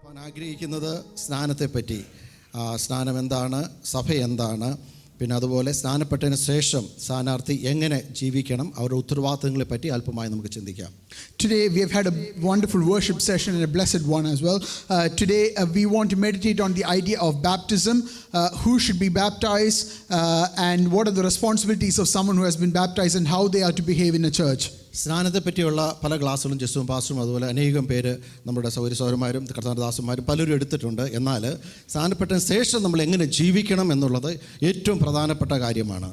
ഞാൻ ആഗ്രഹിക്കുന്നത് സ്നാനത്തെപ്പറ്റി, സ്നാനം എന്താണ്, സഭ എന്താണ്, പിന്നെ അതുപോലെ സ്നാനപ്പെട്ടതിന് ശേഷം സ്ഥാനാർത്ഥി എങ്ങനെ ജീവിക്കണം, അവരുടെ ഉത്തരവാദിത്തങ്ങളെ പറ്റി അല്പമായി നമുക്ക് ചിന്തിക്കാം. Today we have had a wonderful worship session and a blessed one as well. Today we want to meditate on the idea of baptism, who should be baptized, and what are the responsibilities of someone who has been baptized and how they are to behave in a church. സ്നാനത്തെ പറ്റിയുള്ള പല ക്ലാസ്സുകളും ജസ്സും പാസ്റ്ററും അതുപോലെ അനേകം പേര് നമ്മുടെ സൗരസൗരന്മാരും കർത്താനദാസന്മാരും പലരും എടുത്തിട്ടുണ്ട്. എന്നാൽ സ്നാനപ്പെട്ടതിന് ശേഷം നമ്മൾ എങ്ങനെ ജീവിക്കണം എന്നുള്ളത് ഏറ്റവും പ്രധാനപ്പെട്ട കാര്യമാണ്.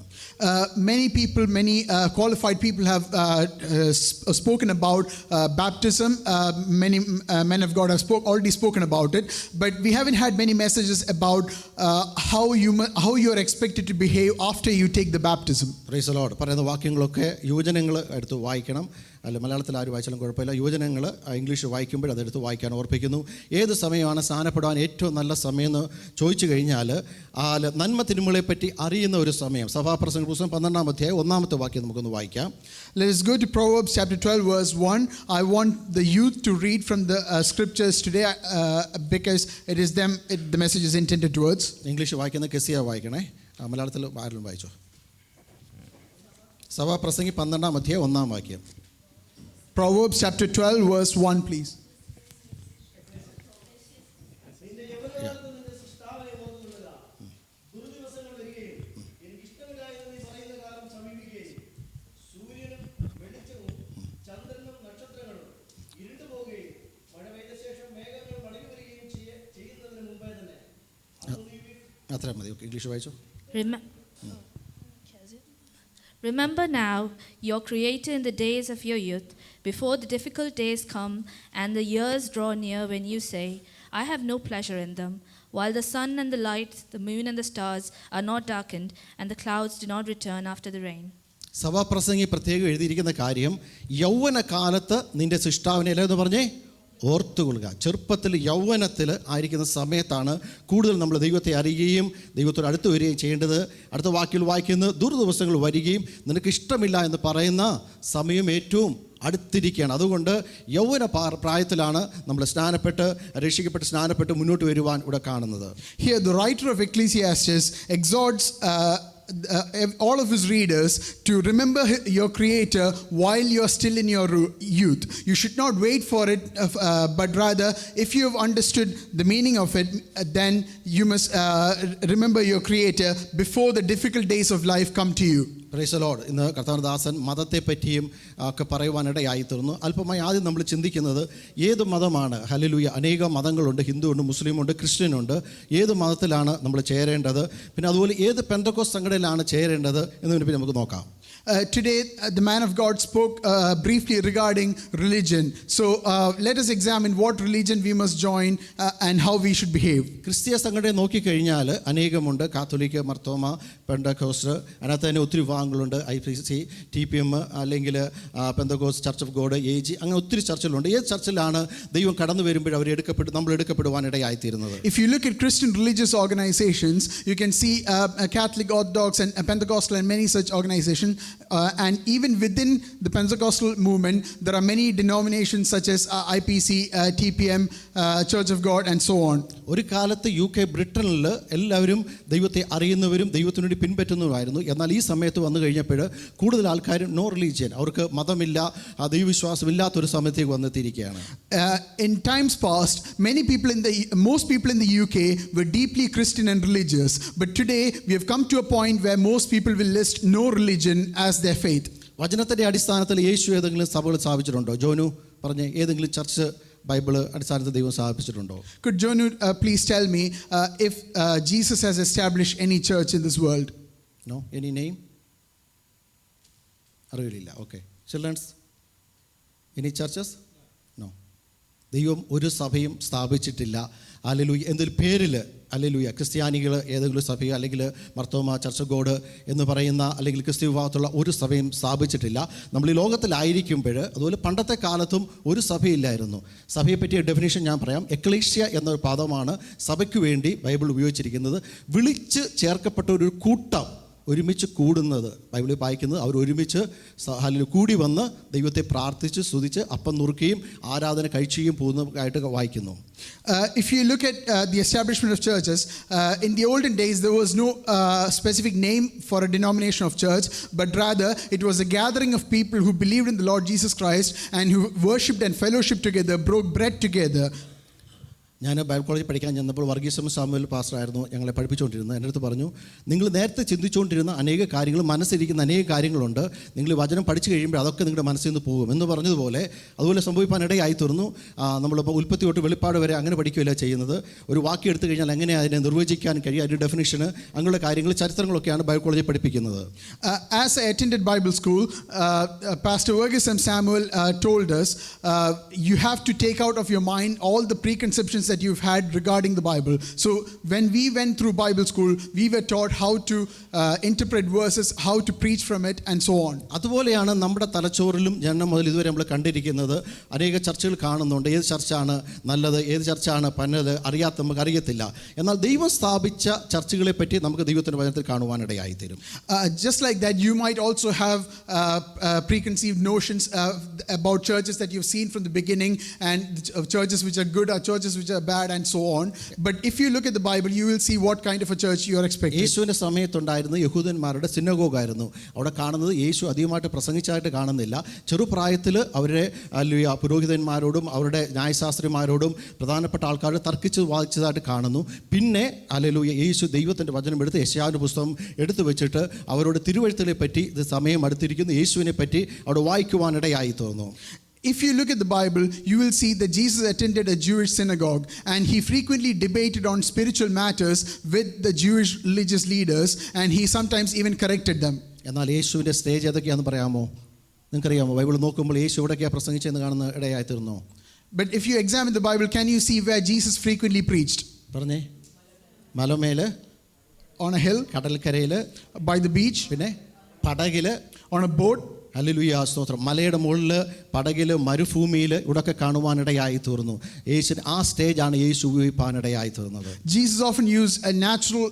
Many people, many qualified people have spoken about baptism. Many men of God have already spoken about it, but we haven't had many messages about how you are expected to behave after you take the baptism. Praise the Lord. പറയുന്ന വാക്യങ്ങളൊക്കെ യുവജനങ്ങൾ എടുത്ത് വായിക്കണം. അല്ല, മലയാളത്തിൽ ആര് വായിച്ചാലും കുഴപ്പമില്ല. യുവജനങ്ങൾ ഇംഗ്ലീഷ് വായിക്കുമ്പോൾ അതെടുത്ത് വായിക്കാൻ ഓർപ്പിക്കുന്നു. ഏത് സമയമാണ് സ്നാനപ്പെടാൻ ഏറ്റവും നല്ല സമയം എന്ന് ചോദിച്ചു കഴിഞ്ഞാൽ നന്മ തിന്മകളെ പറ്റി അറിയുന്ന ഒരു സമയം. സഭാപ്രസംഗ പുസ്തകം 12-ാം അധ്യായം 1-ാമത്തെ വാക്യം നമുക്കൊന്ന് വായിക്കാം. Let us go to Proverbs chapter 12 verse 1. I want the youth to read from the scriptures today because the message is intended towards. English വായിക്കുന്ന കെസിയ വായിക്കണേ. മലയാളത്തിൽ ആരെങ്കിലും വായിച്ചോ? സഭാപ്രസംഗി 12-ാം അധ്യായം 1-ാം വാക്യം. Proverbs chapter 12 verse 1 please. അത്ര മതി. ഇംഗ്ലീഷ് വായിച്ചോ. Remember now your Creator in the days of your youth, before the difficult days come and the years draw near when you say, I have no pleasure in them, while the sun and the light, the moon and the stars are not darkened, and the clouds do not return after the rain. സഭാപ്രസംഗി പ്രത്യേകം എഴുതിയിരിക്കുന്ന കാര്യം, യൗവന കാലത്ത് നിന്റെ സൃഷ്ടാവിനെ എന്ന് പറഞ്ഞേ ഓർത്തുകൊള്ളുക. ചെറുപ്പത്തിൽ യൗവനത്തിൽ ആയിരിക്കുന്ന സമയത്താണ് കൂടുതൽ നമ്മൾ ദൈവത്തെ അറിയുകയും ദൈവത്തോട് അടുത്ത് വരികയും ചെയ്യേണ്ടത്. അടുത്ത വാക്കിൽ വായിക്കുന്നത്, ദുർദിവസങ്ങൾ വരികയും നിനക്ക് ഇഷ്ടമില്ല എന്ന് പറയുന്ന സമയം ഏറ്റവും അടുത്തിരിക്കുകയാണ്. അതുകൊണ്ട് യൗവന പ്രായത്തിലാണ് നമ്മൾ സ്നാനപ്പെട്ട് മുന്നോട്ട് വരുവാൻ ഇവിടെ കാണുന്നത്. Here the writer of Ecclesiastes exhorts all of his readers to remember your Creator while you are still in your youth. You should not wait for it, but rather if you have understood the meaning of it, then you must remember your Creator before the difficult days of life come to you. Price the Lord. ഇന്ന് കർത്താനദാസൻ മതത്തെ പറ്റിയും ഒക്കെ പറയുവാനിടയായി തീർന്നു. അല്പമായി ആദ്യം നമ്മൾ ചിന്തിക്കുന്നത് ഏത് മതമാണ്? ഹല്ലേലൂയ. അനേകം മതങ്ങളുണ്ട്. ഹിന്ദു ഉണ്ട്, മുസ്ലിം ഉണ്ട്, ക്രിസ്ത്യൻ ഉണ്ട്. ഏത് മതത്തിലാണ് നമ്മൾ ചേരേണ്ടത്, പിന്നെ അതുപോലെ ഏത് പെന്തക്കോസ്ത് സംഘടനയിലാണ് ചേരേണ്ടത് എന്നതിനെ പറ്റി നമുക്ക് നോക്കാം. Today the man of God spoke briefly regarding religion. So let us examine what religion we must join and how we should behave. ക്രിസ്തീയ സംഘടനയെ നോക്കിക്കഴിഞ്ഞാൽ അനേകമുണ്ട്. കാത്തോലിക്ക്, മർത്തോമ, പെന്തക്കോസ്റ്റ്, അതിനകത്ത് തന്നെ ഒത്തിരി വിഭാഗങ്ങളുണ്ട്. IPC, TPM, അല്ലെങ്കിൽ Pentecost, church of God, AG, അങ്ങനെ ഒത്തിരി ചർച്ചിലുണ്ട്. ഏത് ചർച്ചിലാണ് ദൈവം കടന്നു വരുമ്പോൾ നമ്മൾ എടുക്കപ്പെടുവാനിടയായിത്തീരുന്നത്? If you look at Christian religious organizations, you can see Catholic, Orthodox and Pentecostal and many such organizations. And even within the Pentecostal movement, there are many denominations such as IPC, TPM, Church of God and so on. ഒരു കാലത്ത് UK, ബ്രിട്ടനിൽ എല്ലാവരും ദൈവത്തെ അറിയുന്നവരും ദൈവത്തിനു വേണ്ടി പിൻപറ്റുന്നവരായിരുന്നു. എന്നാൽ ഈ സമയത്ത് വന്നു കഴിഞ്ഞപ്പോൾ കൂടുതൽ ആൾക്കാരും നോ റിലീജിയൻ, അവർക്ക് മതമില്ല, ദൈവവിശ്വാസം ഇല്ലാത്തൊരു സമയത്തേക്ക് വന്നെത്തിയിരിക്കുകയാണ്. In times past, most people in the UK were deeply Christian and religious, but today we have come to a point where most people will list no religion as their faith. വചനത്തിന്റെ അടിസ്ഥാനത്തിൽ യേശു ഏതെങ്കിലും സഭകൾ സ്ഥാപിച്ചിട്ടുണ്ടോ? ജോനു പറഞ്ഞേ, ഏതെങ്കിലും church Bible അടിസ്ഥാനത്തിൽ ദൈവം സ്ഥാപിച്ചിട്ടുണ്ടോ? Could Jonu please tell me if Jesus has established any church in this world? No? Any name? അറിയില്ല. Okay. Childrens, any churches? No. ദൈവം ഒരു സഭയും സ്ഥാപിച്ചിട്ടില്ല. ഹല്ലേലൂയ. എന്തൊരു പേരിൽ ഹല്ലേലൂയ ക്രിസ്ത്യാനികൾ ഏതെങ്കിലും സഭയോ അല്ലെങ്കിൽ മർത്തോമ, ചർച്ച് ഓഫ് ഗോഡ് എന്ന് പറയുന്ന അല്ലെങ്കിൽ ക്രിസ്ത്യ വിഭാഗത്തുള്ള ഒരു സഭയും സ്ഥാപിച്ചിട്ടില്ല. നമ്മൾ ഈ ലോകത്തിലായിരിക്കുമ്പോൾ, അതുപോലെ പണ്ടത്തെ കാലത്തും ഒരു സഭയില്ലായിരുന്നു. സഭയെ പറ്റിയ ഡെഫിനേഷൻ ഞാൻ പറയാം. എക്ലേഷ്യ എന്നൊരു പദമാണ് സഭയ്ക്ക് വേണ്ടി ബൈബിൾ ഉപയോഗിച്ചിരിക്കുന്നത്. വിളിച്ച് ചേർക്കപ്പെട്ട ഒരു കൂട്ടം ഒരുമിച്ച് കൂടുന്നത്, ബൈബിളിൽ വായിക്കുന്നത് അവർ ഒരുമിച്ച് കൂടി വന്ന് ദൈവത്തെ പ്രാർത്ഥിച്ച് സ്തുതിച്ച് അപ്പം നുറുക്കുകയും ആരാധന കഴിച്ചുകയും പോകുന്നതായിട്ട് വായിക്കുന്നു. If you look at the establishment of churches, in the olden days there was no specific name for a denomination of church, but rather it was a gathering of people who believed in the Lord Jesus Christ and who worshipped and fellowshiped together, broke bread together. ഞാൻ Bible കോളേജിൽ പഠിക്കാൻ ചെന്നപ്പോൾ Varghese Samuel പാസ്റ്ററായിരുന്നു ഞങ്ങളെ പഠിപ്പിച്ചുകൊണ്ടിരുന്നത്. എൻ്റെ അടുത്ത് പറഞ്ഞു, നിങ്ങൾ നേരത്തെ ചിന്തിച്ചുകൊണ്ടിരുന്ന അനേക കാര്യങ്ങൾ, മനസ്സിരിക്കുന്ന അനേക കാര്യങ്ങളുണ്ട്, നിങ്ങൾ വചനം പഠിച്ചു കഴിയുമ്പോൾ അതൊക്കെ നിങ്ങളുടെ മനസ്സിൽ നിന്ന് പോകും എന്ന് പറഞ്ഞതുപോലെ അതുപോലെ സംഭവിക്കാനിടയായി തീർന്നു. നമ്മളിപ്പോൾ ഉൽപ്പത്തി തൊട്ട് വെളിപ്പാട് വരെ അങ്ങനെ പഠിക്കുകയല്ല ചെയ്യുന്നത്. ഒരു വാക്യം എടുത്തു കഴിഞ്ഞാൽ എങ്ങനെ അതിനെ നിർവചിക്കാൻ കഴിയും, അതിൻ്റെ ഡെഫിനിഷന്, അങ്ങനെയുള്ള കാര്യങ്ങൾ, ചരിത്രങ്ങളൊക്കെയാണ് ബൈബിൾ കോളേജിൽ പഠിപ്പിക്കുന്നത്. As I attended Bible school, Pastor Verghese Samuel told us, you have to take out of your mind all the preconceptions that you've had regarding the Bible. So when we went through Bible school, we were taught how to interpret verses, how to preach from it, and so on. അതുപോലെയാണ് നമ്മുടെ തലച്ചോറിലും ജനനം മുതൽ ഇതുവരെ നമ്മൾ കണ്ടിരിക്കുന്നത്. അനേക ചർച്ചകൾ കാണുന്നുണ്ട്. ഏത് ചർച്ചാണ് നല്ലത്, ഏത് ചർച്ചാണ് പന്നത് അറിയാത്ത നമുക്ക് അറിയത്തില്ല. എന്നാൽ ദൈവം സ്ഥാപിച്ച ചർച്ചകളെ പറ്റി നമുക്ക് ദൈവത്തിൻ്റെ വചനത്തിൽ കാണുവാനിടയായി തീരും. Just like that, you might also have preconceived notions about churches that you've seen from the beginning, and churches which are good or churches which are bad, and so on. But if you look at the Bible, you will see what kind of a church you are expecting. യേശുവിൻ്റെ സമയത്തുണ്ടായിരുന്ന യഹൂദന്മാരുടെ സിനഗോഗായിരുന്നു. അവിടെ കാണുന്നത് യേശു അധികമായിട്ട് പ്രസംഗിച്ചായിട്ട് കാണുന്നില്ല. ചെറുപ്രായത്തിൽ അവരെ പുരോഹിതന്മാരോടും അവരുടെ ന്യായശാസ്ത്രിമാരോടും പ്രധാനപ്പെട്ട ആൾക്കാർ തർക്കിച്ച് വാദിച്ചതായിട്ട് കാണുന്നു. പിന്നെ ഹല്ലേലൂയ, യേശു ദൈവത്തിൻ്റെ വചനം എടുത്ത് യെശയ്യാവിൻ്റെ പുസ്തകം എടുത്തു വെച്ചിട്ട് അവരോട് തിരുവെഴുത്തിനെ പറ്റി, ഇത് സമയം അടുത്തിരിക്കുന്നു, യേശുവിനെ പറ്റി അവിടെ വായിക്കുവാനിടയായി തോന്നുന്നു. If you look at the Bible, you will see that Jesus attended a Jewish synagogue and he frequently debated on spiritual matters with the Jewish religious leaders, and he sometimes even corrected them. എന്നാൽ യേശുവിൻ്റെ stage ഏതൊക്കെയാണെന്ന് പറയാമോ? നിങ്ങൾക്കറിയാമോ? Bible നോക്കുമ്പോൾ യേശു എവിടെയൊക്കെയാണ് പ്രസംഗിച്ചതെന്ന് കാണുന്ന ഇടയായി തീർന്നോ? But if you examine the Bible, can you see where Jesus frequently preached? പറഞ്ഞേ. മലമേല്, on a hill, കടൽക്കരയിൽ, by the beach, പിന്നെ പടകില്, on a boat. ഹല്ലേലൂയ, സ്തോത്രം. മലയുടെ മുകളിൽ, പടകിൽ, മരുഭൂമിയിൽ ഇവിടെയൊക്കെ കാണുവാനിടയായി തീർന്നു. യേശു ആ സ്റ്റേജാണ് യേശു ഉപയോഗിക്കാനിടയായി തീർന്നത്. Jesus often used a natural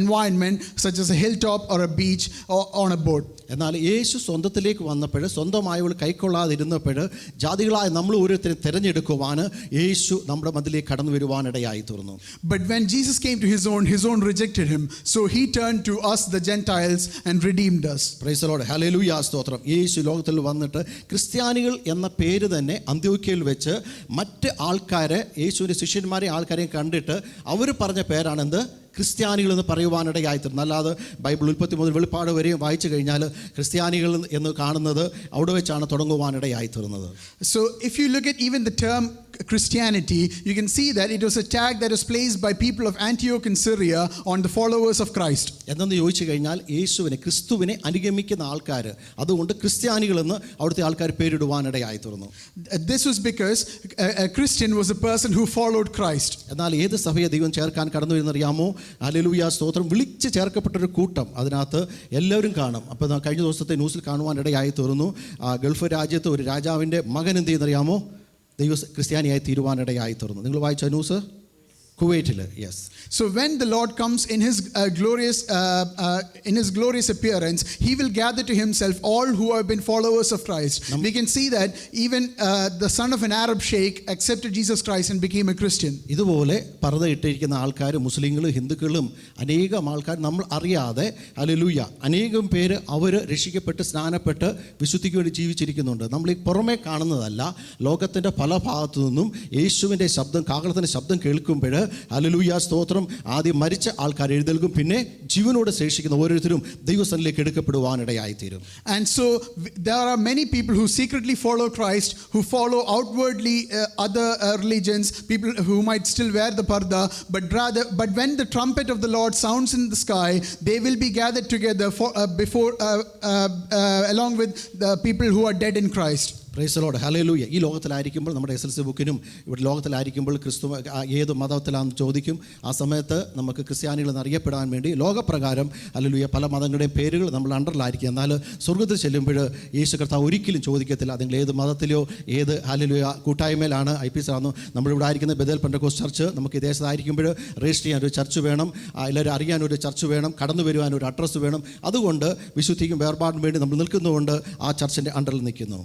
environment such as a hilltop or a beach or on a boat. എന്നാൽ യേശു സ്വന്തത്തിലേക്ക് വന്നപ്പോൾ, സ്വന്തമായവൾ കൈക്കൊള്ളാതിരുന്നപ്പോൾ, ജാതികളായ നമ്മൾ ഓരോരുത്തരെ തിരഞ്ഞെടുക്കുവാൻ യേശു നമ്മുടെ മധ്യത്തിലേക്ക് കടന്നു വരുവാനിടയായി തീർന്നു. But when Jesus came to his own rejected him. So he turned to us, the Gentiles, and redeemed us. Price the Lord. Hallelujah, സ്തോത്രം. യേശു ലോകത്തിൽ വന്നിട്ട് ക്രിസ്ത്യാനികൾ എന്ന പേര് തന്നെ അന്ത്യോക്യയിൽ വെച്ച് മറ്റ് ആൾക്കാരെ, യേശുവിൻ്റെ ശിഷ്യന്മാരെ ആൾക്കാരെയും കണ്ടിട്ട് അവർ പറഞ്ഞ പേരാണ് എന്ത്? ക്രിസ്ത്യാനികൾ എന്ന് പറയുവാനിടയായി തീർന്നു. അല്ലാതെ ബൈബിൾ ഉൽപ്പത്തി മുതൽ വെളിപ്പാട് വരെയും വായിച്ചു കഴിഞ്ഞാൽ ക്രിസ്ത്യാനികൾ എന്ന് കാണുന്നത് അവിടെ വെച്ചാണ് തുടങ്ങുവാനിടയായി തീർന്നത്. So if you look at even the term Christianity, you can see that it was a tag that was placed by people of Antioch in Syria on the followers of Christ. എന്തെന്ന് ചോദിച്ചു കഴിഞ്ഞാൽ യേശുവിനെ, ക്രിസ്തുവിനെ അനുഗമിക്കുന്ന ആൾക്കാർ, അതുകൊണ്ട് ക്രിസ്ത്യാനികളെന്ന് അവിടുത്തെ ആൾക്കാർ പേരിടുവാനിടയായി തീർന്നു. This was because a Christian was a person who followed Christ. എന്നാൽ ഏത് സഭയെ ദൈവം ചേർക്കാൻ കടന്നു വരുന്നറിയാമോ? ഹല്ലേലൂയ, സ്തോത്രം. വിളിച്ച് ചേർക്കപ്പെട്ടൊരു കൂട്ടം, അതിനകത്ത് എല്ലാവരും കാണും. അപ്പോൾ കഴിഞ്ഞ ദിവസത്തെ ന്യൂസിൽ കാണുവാനിടയായി തീർന്നു. ഗൾഫ് രാജ്യത്ത് ഒരു രാജാവിൻ്റെ മകൻ എന്ത് ചെയ്യുന്നറിയാമോ? ദൈവ ക്രിസ്ത്യാനിയായി തീരുവാനിടയായി തീർന്നു. നിങ്ങൾ വായിച്ച ന്യൂസ്? കുവൈറ്റിൽ. Yes. So when the Lord comes in his glorious appearance, he will gather to himself all who have been followers of Christ. We can see that even the son of an Arab sheikh accepted Jesus Christ and became a Christian. ഇതുപോലെ പർദ്ദ ഇട്ടിരിക്കുന്ന ആൾക്കാർ, മുസ്ലിങ്ങളും ഹിന്ദുക്കളും അനേകം ആൾക്കാർ നമ്മൾ അറിയാതെ, hallelujah, അനേകം പേര് അവർ രക്ഷിക്കപ്പെട്ട് സ്നാനപ്പെട്ട് വിശുദ്ധിക്ക് വേണ്ടി ജീവിച്ചിരിക്കുന്നുണ്ട്. നമ്മൾ ഈ പുറമേ കാണുന്നതല്ല, ലോകത്തിൻ്റെ പല ഭാഗത്തു നിന്നും യേശുവിൻ്റെ ശബ്ദം, കാഹളത്തിൻ്റെ ശബ്ദം കേൾക്കുമ്പോൾ, ഹല്ലേലൂയ, സ്തോത്രം, ആദ്യം മരിച്ച ആൾക്കാർ എഴുന്നേൽക്കും, പിന്നെ ജീവനോട് ശേഷിക്കുന്ന ഓരോരുത്തരും ദൈവസന്നിധിയിലേക്ക് എടുക്കപ്പെടുവാനിടയായി തീരും. And so there are many people who secretly follow Christ, who follow outwardly other religions, people who might still wear the parda, but when the trumpet of the Lord sounds in the sky, they will be gathered together along with the people who are dead in Christ. Price the Lord, hallelujah. ഈ ലോകത്തിലായിരിക്കുമ്പോൾ നമ്മുടെ SLC ബുക്കിനും ഇവിടെ ലോകത്തിലായിരിക്കുമ്പോൾ ക്രിസ്തു ഏത് മതത്തിലാണെന്ന് ചോദിക്കും. ആ സമയത്ത് നമുക്ക് ക്രിസ്ത്യാനികളെന്ന് അറിയപ്പെടാൻ വേണ്ടി ലോകപ്രകാരം ഹല്ലേലൂയ പല മതങ്ങളുടെയും പേരുകൾ നമ്മൾ അണ്ടറിലായിരിക്കും. എന്നാൽ സ്വർഗ്ഗത്തിൽ ചെല്ലുമ്പോൾ യേശു കർത്താവ് ഒരിക്കലും ചോദിക്കത്തില്ല നിങ്ങൾ ഏത് മതത്തിലോ ഏത് ഹല്ലേലൂയ കൂട്ടായ്മയിലാണ് IPC ആണെന്നോ. നമ്മളിവിടെ ആയിരിക്കുന്ന ബെഥേൽ പെന്തക്കോസ്റ്റ് ചർച്ച് നമുക്ക് ഈ ദേശത്തായിരിക്കുമ്പോൾ രജിസ്റ്റർ ചെയ്യാൻ ഒരു ചർച്ച് വേണം, എല്ലാവരും അറിയാൻ ഒരു ചർച്ച് വേണം, കടന്നു വരുവാൻ ഒരു അഡ്രസ്സ് വേണം. അതുകൊണ്ട് വിശുദ്ധിക്കും വേർപാടിനും വേണ്ടി നമ്മൾ നിൽക്കുന്നതുകൊണ്ട് ആ ചർച്ചിൻ്റെ അണ്ടറിൽ നിൽക്കുന്നു.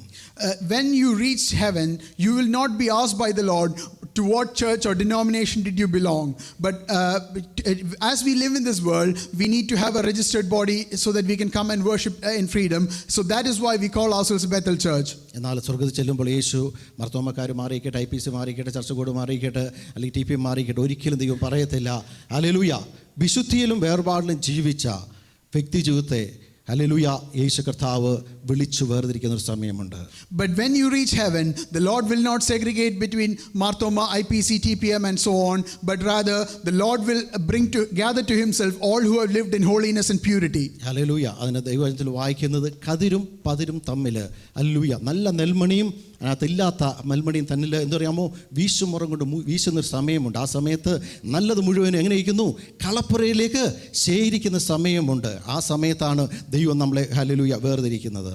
When you reach heaven, you will not be asked by the Lord, to what church or denomination did you belong? But as we live in this world, we need to have a registered body so that we can come and worship in freedom. So that is why we call ourselves Bethel Church. എന്നാൽ സ്വർഗ്ഗത്തിൽ ചെല്ലുമ്പോൾ യേശു മർത്തോമക്കാർ മാറിയിക്കട്ടെ, IPC മാറിയിക്കട്ടെ, ചർച്ച code മാറിയിക്കട്ടെ, അല്ലെങ്കിൽ TP മാറിയിക്കട്ടെ, ഒരിക്കലും ദൈവം പറയത്തില്ല hallelujah വിശുദ്ധിയിലും വേർപാടിലും ജീവിച്ച വ്യക്തി ജീവിതത്തെ ഹല്ലേലൂയ യേശു കർത്താവ് വിളിച്ചു വേർതിരിക്കുന്ന ഒരു സമയമുണ്ട്. But when you reach heaven, the Lord will not segregate between Marthoma, IPC, TPM and so on, but rather the Lord will gather to himself all who have lived in holiness and purity. Hallelujah. അതിന് ദൈവവചനത്തിൽ വായിക്കുന്നത് കതിരും പതിരും തമ്മിൽ hallelujah നല്ല നെൽമണിയും അതിനകത്തില്ലാത്ത നെൽമണിയും തന്നിൽ എന്താ പറയാമോ വീശുമുറം കൊണ്ട് വീശുന്നൊരു സമയമുണ്ട്. ആ സമയത്ത് നല്ലത് മുഴുവനും എങ്ങനെ ഇരിക്കുന്നു കളപ്പുരയിലേക്ക് ശേഖരിക്കുന്ന സമയമുണ്ട്. ആ സമയത്താണ് ദൈവം നമ്മളെ ഹല്ലേലൂയ വേർതിരിക്കുന്നത്.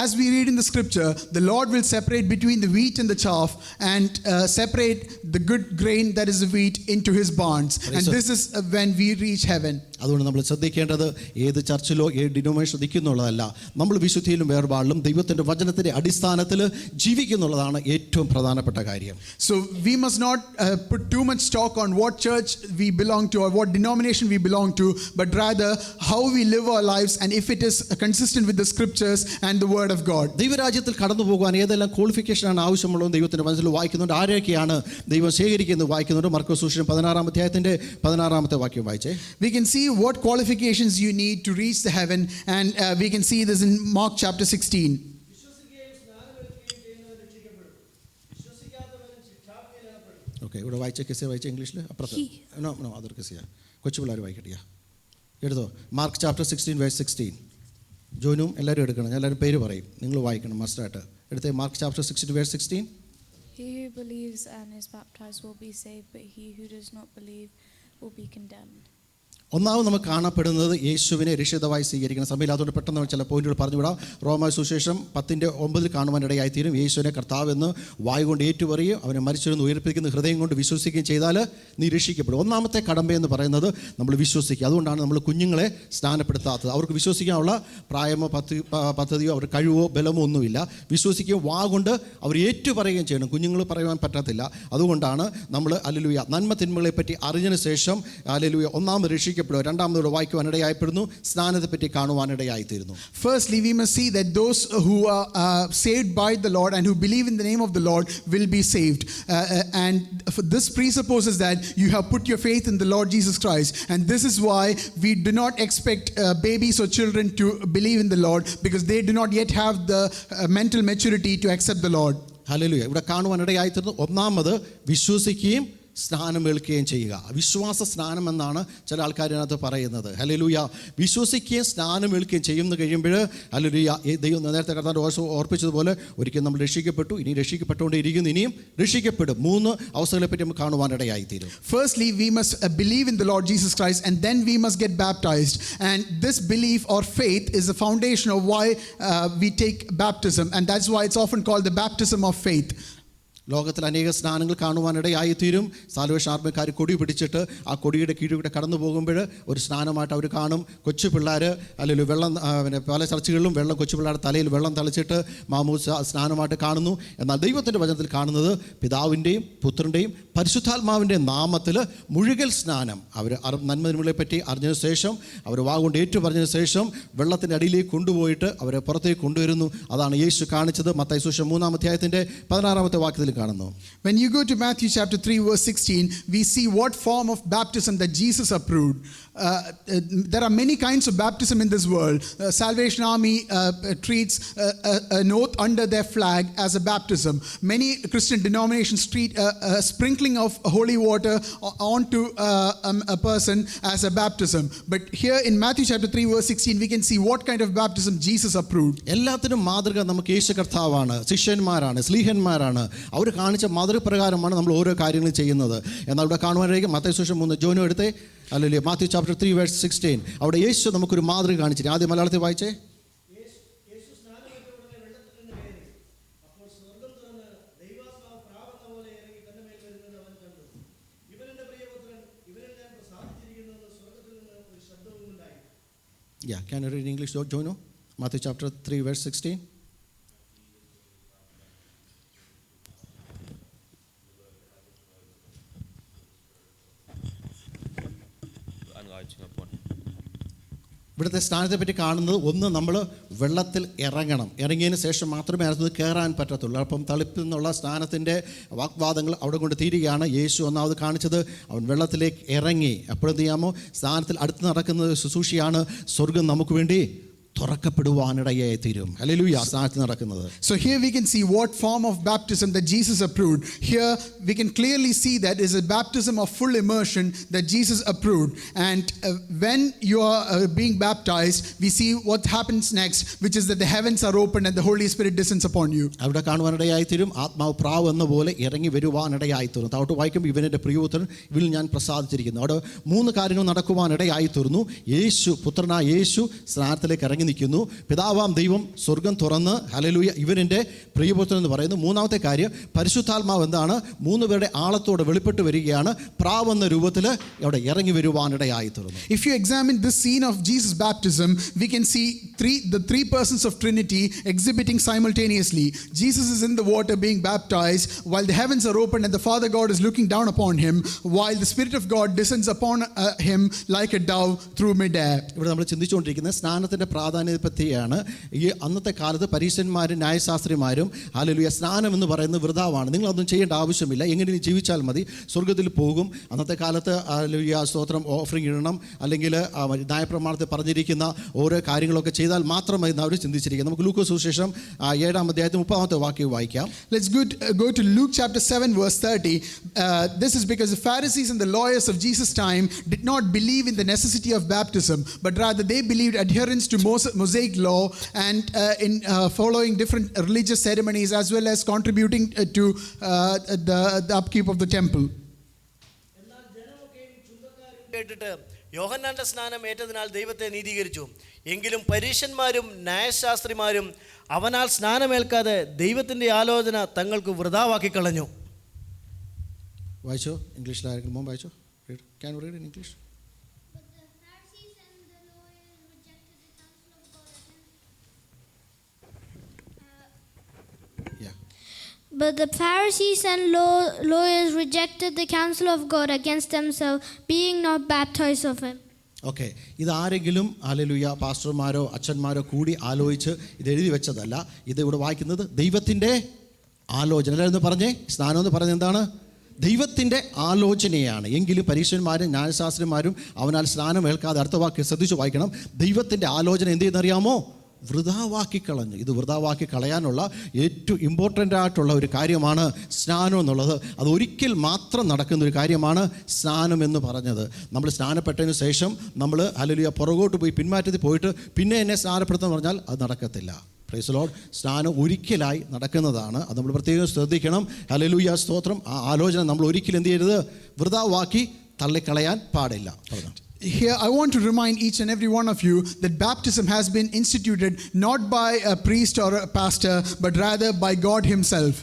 As we read in the scripture, the Lord will separate between the wheat and the chaff and separate the good grain that is the wheat into his barns. And this is when we reach heaven. അതുകൊണ്ട് നമ്മൾ ശ്രദ്ധിക്കേണ്ടത് ഏത് ചർച്ചിലോ ഏത് denomination നിൽക്കുന്നുള്ളതല്ല, നമ്മൾ വിശുദ്ധിയിലും വേർപാടിലും ദൈവത്തിൻ്റെ വചനത്തിൻ്റെ അടിസ്ഥാനത്തിൽ ജീവിക്കുന്നുള്ളതാണ് ഏറ്റവും പ്രധാനപ്പെട്ട കാര്യം. So we must not put too much stock on what church we belong to or what denomination we belong to, but rather how we live our lives and if it is consistent with the scriptures and the word of God. ദൈവരാജ്യത്തിൽ കടന്നു പോകുവാൻ ഏതെല്ലാം ക്വാളിഫിക്കേഷനാണ് ആവശ്യമുള്ളത് ദൈവത്തിൻ്റെ വചനത്തിൽ വായിക്കുന്നുണ്ട്. ആരെയൊക്കെയാണ് ദൈവം ശേഖരിക്കുന്നത് വായിക്കുന്നുണ്ട്. മർക്കോസ് സുവിശേഷം 16-ാം അധ്യായത്തിൻ്റെ 16-ാമത്തെ വാക്യം വായിച്ചേ. We can see what qualifications you need to reach the heaven, and we can see this in Mark chapter 16. Okay, ഇവിടെ വായിച്ച കെസിയ വായിച്ച ഇംഗ്ലീഷിൽ അപ്പുറത്ത് അതൊരു കെസിയ കൊച്ചു പിള്ളേർ വായിക്കട്ടെ. എടുത്തോ മാർക്ക് ചാപ്റ്റർ 16:16. ജോനും എല്ലാവരും എടുക്കണം, ഞാൻ എല്ലാവരും പേര് പറയും, നിങ്ങൾ വായിക്കണം മസ്റ്റായിട്ട്. എടുത്തേ mark chapter 16:16. He who believes and is baptized will be saved, but he who does not believe will be condemned. ഒന്നാമത് നമുക്ക് കാണപ്പെടുന്നത് യേശുവിനെ രക്ഷിതാവായി സ്വീകരിക്കുന്ന സമയം. അതുകൊണ്ട് പെട്ടെന്ന് ചില പോയിന്റുകൾ പറഞ്ഞുവിടാം. റോമാ സുവിശേഷം 10:9 കാണുവാനിടയായിത്തീരും. യേശുവിനെ കർത്താവെന്ന് വായു കൊണ്ട് ഏറ്റുപറയുകയും അവനെ മരിച്ചവരെന്ന് ഉയർപ്പിക്കുന്ന ഹൃദയം കൊണ്ട് വിശ്വസിക്കുകയും ചെയ്താൽ നീ രക്ഷിക്കപ്പെടും. ഒന്നാമത്തെ കടമ്പയെന്ന് പറയുന്നത് നമ്മൾ വിശ്വസിക്കുക. അതുകൊണ്ടാണ് നമ്മൾ കുഞ്ഞുങ്ങളെ സ്നാനപ്പെടുത്താത്തത്. അവർക്ക് വിശ്വസിക്കാനുള്ള പ്രായമോ പദ്ധതിയോ അവർക്ക് കഴിവോ ബലമോ ഒന്നുമില്ല. വിശ്വസിക്കുകയും വാ കൊണ്ട് അവർ ഏറ്റുപറയുകയും ചെയ്യണം. കുഞ്ഞുങ്ങൾ പറയുവാൻ പറ്റത്തില്ല. അതുകൊണ്ടാണ് നമ്മൾ ഹല്ലേലൂയ നന്മ തിന്മകളെ പറ്റി അറിഞ്ഞതിന് ശേഷം ഹല്ലേലൂയ ഒന്നാമത് രക്ഷിക്കപ്പെടുക. രണ്ടാമതോട് വായിക്കുവാനിടയായിപ്പെടുന്നു, സ്നാനത്തെ പറ്റി കാണുവാനിടയായിത്തീരുന്നു. Firstly, we must see that those who are saved by the Lord and who believe in the name of the Lord will be saved. And this presupposes that you have put your faith in the Lord Jesus Christ. And this is why we do not expect babies or children to believe in the Lord, because they do not yet have the mental maturity to accept the Lord. Hallelujah. ഇവിടെ കാണുവാനിടയായിത്തീരുന്നു. ഒന്നാമത് വിശ്വസിക്കുകയും സ്നാനം ഏൽക്കുകയും ചെയ്യുക. വിശ്വാസ സ്നാനം എന്നാണ് ചില ആൾക്കാരിനകത്ത് പറയുന്നത്. ഹല്ലേലൂയ. വിശ്വസിക്കുകയും സ്നാനം ഏൽക്കുകയും ചെയ്യുന്ന കഴിയുമ്പോൾ ഹല്ലേലൂയ ദൈവം നേരത്തെ കർത്താവ് ഓർപ്പിച്ചതുപോലെ ഒരിക്കലും നമ്മൾ രക്ഷിക്കപ്പെട്ടു, ഇനി രക്ഷിക്കപ്പെട്ടുകൊണ്ടിരിക്കുന്നു, ഇനിയും രക്ഷിക്കപ്പെടും. 3 അവസ്ഥകളെ പറ്റി നമുക്ക് കാണുവാനിടയായിത്തീരും. Firstly, we must believe in the Lord Jesus Christ, and then we must get baptized. And this belief or faith is the foundation of why we take baptism, and that's why it's often called the baptism of faith. ലോകത്തിൽ അനേക സ്നാനങ്ങൾ കാണുവാനിടയായിത്തീരും. Salvation ആർമിക്കാർ കൊടി പിടിച്ചിട്ട് ആ കൊടിയുടെ കീഴിലൂടെ കടന്നു പോകുമ്പോൾ ഒരു സ്നാനമായിട്ട് അവർ കാണും. കൊച്ചു പിള്ളേർ അല്ലെങ്കിൽ വെള്ളം പല ചർച്ചകളിലും വെള്ളം കൊച്ചു പിള്ളേരുടെ തലയിൽ വെള്ളം തളിച്ചിട്ട് മാമൂസ സ്നാനമായിട്ട് കാണുന്നു. എന്നാൽ ദൈവത്തിൻ്റെ വചനത്തിൽ കാണുന്നത് പിതാവിൻ്റെയും പുത്രൻ്റെയും പരിശുദ്ധാത്മാവിൻ്റെയും നാമത്തിൽ മുഴുകൽ സ്നാനം. അവർ നന്മതിന്മകളെ പറ്റി അറിഞ്ഞതിന് ശേഷം അവർ വാഗുകൊണ്ട് ഏറ്റു പറഞ്ഞതിന് ശേഷം വെള്ളത്തിൻ്റെ അടിയിലേക്ക് കൊണ്ടുപോയിട്ട് അവരെ പുറത്തേക്ക് കൊണ്ടുവരുന്നു. അതാണ് യേശു കാണിച്ചത്. മത്തായി സുവിശേഷം 3-ാം അധ്യായത്തിൻ്റെ 16-ാമത്തെ വാക്യത്തിൽ കാണുന്നു. When you go to Matthew chapter 3 verse 16, we see what form of baptism that Jesus approved. There are many kinds of baptism in this world. Salvation Army treats an oath under their flag as a baptism. Many Christian denominations treat a sprinkling of holy water onto a person as a baptism. But here in Matthew chapter 3 verse 16 we can see what kind of baptism Jesus approved. എല്ലാത്തിനും മാതൃക നമുക്ക് യേശു കർത്താവാണ്, ശിഷ്യന്മാരാണ്, സ്ലീഹന്മാരാണ്. അവർ കാണിച്ച മാതൃപ്രകാരമാണ് നമ്മൾ ഓരോ കാര്യങ്ങളും ചെയ്യുന്നത്. എന്നാൽ ഇവിടെ കാണുവാനായിരിക്കും മത്തായി സുവിശേഷം 3 ജോനു എടുത്തേ, അല്ലെങ്കിൽ മാത്യു ചാപ്റ്റർ 3 വേഴ്സ് 16. അവിടെ യേശു നമുക്കൊരു മാതൃക കാണിച്ചിട്ട് ആദ്യം മലയാളത്തിൽ വായിച്ചേ. Yeah, can you read in English, Jono? Matthew chapter 3 verse 16. ഇവിടുത്തെ സ്ഥാനത്തെ പറ്റി കാണുന്നത്, ഒന്ന് നമ്മൾ വെള്ളത്തിൽ ഇറങ്ങണം, ഇറങ്ങിയതിന് ശേഷം മാത്രമേ അതിനകത്ത് കയറാൻ പറ്റത്തുള്ളൂ. അപ്പം തളിപ്പിൽ നിന്നുള്ള സ്നാനത്തിൻ്റെ വാഗ്വാദങ്ങൾ അവിടെ കൊണ്ട് തീരുകയാണ്. യേശു ഒന്നാമത് കാണിച്ചത് അവൻ വെള്ളത്തിലേക്ക് ഇറങ്ങി. എപ്പോഴെന്ത് ചെയ്യാമോ, സ്ഥാനത്തിൽ അടുത്ത് നടക്കുന്ന ശുശ്രൂഷയാണ് സ്വർഗം നമുക്ക് വേണ്ടി തുറക്കപ്പെടുവാനിടയായി തീരും. ഹല്ലേലൂയ. സ്ഥാനത്ത് നടക്കുന്നത്. So here we can see what form of baptism that Jesus approved. Here we can clearly see that is a baptism of full immersion that Jesus approved. And when you are being baptized, we see what happens next, which is that the heavens are opened and the Holy Spirit descends upon you. അവിടെ കാണുവാനിടയായി തീരും. ആത്മാവ് പ്രാവ് എന്ന പോലെ ഇറങ്ങി വരുവാനിടയായി തീർന്നു. താഴോട്ട് വായിക്കുമ്പോൾ ഇവനെൻ്റെ പ്രിയപുത്രൻ, ഇവനിൽ ഞാൻ പ്രസാദിച്ചിരിക്കുന്നു. അവിടെ 3 കാര്യങ്ങൾ നടക്കുവാനിടയായി തീർന്നു. യേശു, പുത്രനായ യേശു സ്നാനത്തിലേക്ക് ഇറങ്ങി നിൽക്കുന്നു. പിതാവാം ദൈവം സ്വർഗം തുറന്ന്, ഹല്ലേലൂയ, ഇവനെൻ്റെ പ്രിയപുത്രൻ എന്ന് പറയുന്നു. മൂന്നാമത്തെ കാര്യം, പരിശുദ്ധാത്മാവ് എന്താണ്, 3 പേരുടെ ആളത്തോടെ വെളിപ്പെട്ട് വരികയാണ്. പ്രാവെന്ന രൂപത്തിൽ അവിടെ ഇറങ്ങി വരുവാനിടയായി തീർന്നു. If you examine this scene of Jesus' baptism, we can see the three persons of Trinity exhibiting simultaneously. Jesus is in the water being baptized, while the heavens are opened and the Father God is looking down upon him, while the Spirit of God descends upon him like a dove through mid-air. ഇവിടെ നമ്മൾ ചിന്തിച്ചുകൊണ്ടിരിക്കുന്നത് സ്നാനത്തിൻ്റെ പ്രാധാന്യത്തെ പറ്റിയാണ്. ഈ അന്നത്തെ കാലത്ത് പരീശന്മാരും ന്യായശാസ്ത്രിമാരും, hallelujah, സ്നാനം എന്ന് പറയുന്നത് വൃഥാവാണ്, നിങ്ങളതൊന്നും ചെയ്യേണ്ട ആവശ്യമില്ല, എങ്ങനെ ജീവിച്ചാൽ മതി, സ്വർഗത്തിൽ പോകും. അന്നത്തെ കാലത്ത് ഹല്ലേലൂയ സ്തോത്രം ഓഫറിംഗ് ഇടണം, അല്ലെങ്കിൽ ന്യായപ്രമാണത്തിൽ പറഞ്ഞിരിക്കുന്ന ഓരോ കാര്യങ്ങളൊക്കെ ചെയ്താൽ മാത്രം മതി അവർ ചിന്തിച്ചിരിക്കുന്നത്. നമുക്ക് ലൂക്കോസ് സുവിശേഷം 7-ാം അധ്യായത്തിൽ 30-ാമത്തെ വാക്യം വായിക്കാം. Let's go to Luke chapter 7 verse 30. This is because the Pharisees and the lawyers of Jesus' time did not believe in the necessity of baptism, but rather they believed adherence to Mosaic law and in following different religious ceremonies as well as contributing to the upkeep of the temple. കേട്ടിട്ട് യോഹന്നാന്റെ സ്നാനം ഏറ്റതിനാൽ ദൈവത്തെ നീതീകരിച്ചു. എങ്കിലും പരീശന്മാരും ന്യായശാസ്ത്രിമാരും അവനാൽ സ്നാനമേൽക്കാതെ ദൈവത്തിൻ്റെ ആലോചന തങ്ങൾക്ക് വൃഥാവാക്കി കളഞ്ഞു. വായിച്ചോ, ഇംഗ്ലീഷിലായിരിക്കും മുമ്പ് വായിച്ചോ. Can you read in English? But the Pharisees and lawyers rejected the counsel of God against themselves, being not baptized of him. Okay, ഇതാരെങ്കിലും ഹല്ലേലൂയ പാസ്റ്റർമാരോ അച്ഛന്മാരോ കൂടി ആലോചിച്ച് ഇത് എഴുതി വെച്ചതല്ല. ഇത് ഇവിടെ വായിക്കുന്നത് ദൈവത്തിൻ്റെ ആലോചന. എല്ലാവരും പറഞ്ഞേ, സ്നാനം എന്ന് പറഞ്ഞത് എന്താണ്? ദൈവത്തിൻ്റെ ആലോചനയാണ്. എങ്കിലും പരീശന്മാരും ന്യായശാസ്ത്രിമാരും അവനാൽ സ്നാനം ഏൽക്കാതെ, അടുത്ത വാക്യം ശ്രദ്ധിച്ച് വായിക്കണം, ദൈവത്തിൻ്റെ ആലോചന എന്ത് ചെയ്യുന്നറിയാമോ? വൃഥാവാക്കി കളഞ്ഞു. ഇത് വൃഥാവാക്കി കളയാനുള്ള ഏറ്റവും ഇമ്പോർട്ടൻ്റ് ആയിട്ടുള്ള ഒരു കാര്യമാണ് സ്നാനം എന്നുള്ളത്. അത് ഒരിക്കൽ മാത്രം നടക്കുന്ന ഒരു കാര്യമാണ് സ്നാനം എന്ന് പറഞ്ഞത്. നമ്മൾ സ്നാനപ്പെട്ടതിന് ശേഷം നമ്മൾ ഹല്ലേലൂയ പുറകോട്ട് പോയി പിന്മാറ്റത്തിൽ പോയിട്ട് പിന്നെ എന്നെ സ്നാനപ്പെടുത്തുമെന്ന് പറഞ്ഞാൽ അത് നടക്കത്തില്ല. Praise Lord. സ്നാനം ഒരിക്കലായി നടക്കുന്നതാണ്. അത് നമ്മൾ പ്രത്യേകം ശ്രദ്ധിക്കണം. ഹല്ലേലൂയ സ്തോത്രം. ആ ആലോചന നമ്മൾ ഒരിക്കലും എന്ത് ചെയ്യരുത്? വൃഥാവാക്കി തള്ളിക്കളയാൻ പാടില്ല. പറഞ്ഞു. Here I want to remind each and every one of you that baptism has been instituted not by a priest or a pastor, but rather by God himself.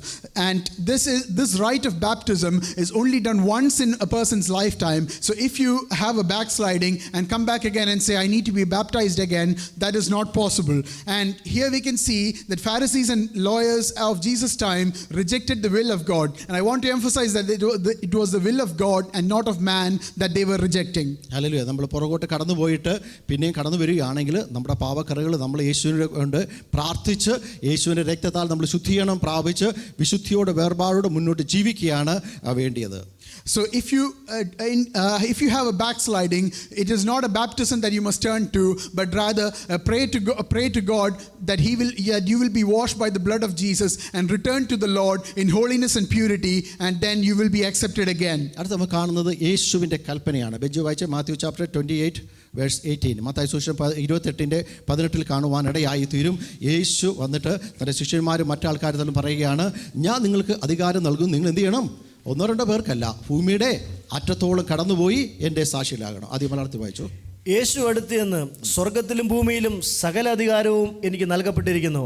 And this rite of baptism is only done once in a person's lifetime. So if you have a backsliding and come back again and say, I need to be baptized again, that is not possible. And here we can see that Pharisees and lawyers of Jesus' time rejected the will of God. And I want to emphasize that it was the will of God and not of man that they were rejecting. Hallelujah. നമ്മൾ പുറകോട്ട് കടന്നു പോയിട്ട് പിന്നെയും കടന്നു വരികയാണെങ്കിൽ നമ്മുടെ പാപക്കറകൾ നമ്മൾ യേശുവിനെ കൊണ്ട് പ്രാർത്ഥിച്ച് യേശുവിൻ്റെ രക്തത്താൽ നമ്മൾ ശുദ്ധീകരണം പ്രാപിച്ച് വിശുദ്ധിയോടെ വേർപാടോടെ മുന്നോട്ട് ജീവിക്കുകയാണ് വേണ്ടിയത്. So if you have a backsliding, it is not a baptism that you must turn to, but rather pray to God that you will be washed by the blood of Jesus and return to the Lord in holiness and purity, and then you will be accepted again. അടുത്ത നമുക്ക് കാണുന്നത് യേശുവിൻ്റെ കൽപ്പനയാണ്. Bench വായിച്ച Matthew chapter 28 verse 18. Mathai സുവിശേഷം 28:18 കാണുവാനിടയായി തീരും. യേശു വന്നിട്ട് തൻ്റെ ശിഷ്യന്മാരും മറ്റാൾക്കാരും പറയുകയാണ്, ഞാൻ നിങ്ങൾക്ക് അധികാരം നൽകും, നിങ്ങൾ എന്ത് ചെയ്യണം? 1-2 പേർക്കല്ല, ഭൂമിയുടെ അറ്റത്തോളം കടന്നുപോയി എൻ്റെ സാക്ഷിയിലാകണം. ആദ്യം മലയാളത്തിൽ വായിച്ചു. യേശു അടുത്ത് എന്ന് സ്വർഗത്തിലും ഭൂമിയിലും സകല അധികാരവും എനിക്ക് നൽകപ്പെട്ടിരിക്കുന്നു.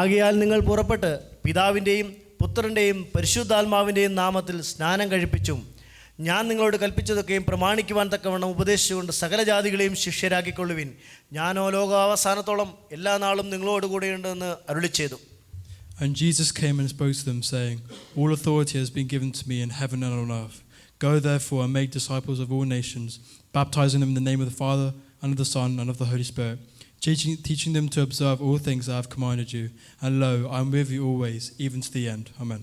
ആകയാൽ നിങ്ങൾ പുറപ്പെട്ട് പിതാവിൻ്റെയും പുത്രൻ്റെയും പരിശുദ്ധാത്മാവിൻ്റെയും നാമത്തിൽ സ്നാനം കഴിപ്പിച്ചും ഞാൻ നിങ്ങളോട് കൽപ്പിച്ചതൊക്കെയും പ്രമാണിക്കുവാൻ തക്കവണ്ണം ഉപദേശിച്ചുകൊണ്ട് സകല ജാതികളെയും ശിഷ്യരാക്കിക്കൊള്ളുവിൻ. ഞാനോ ലോകാവസാനത്തോളം എല്ലാ നാളും നിങ്ങളോട് കൂടെയുണ്ടെന്ന് അരുളിച്ചെയ്തു. And Jesus came and spoke to them, saying, all authority has been given to me in heaven and on earth. Go therefore and make disciples of all nations, baptizing them in the name of the Father, and of the Son, and of the Holy Spirit, teaching them to observe all things I have commanded you. And lo, I am with you always, even to the end. Amen.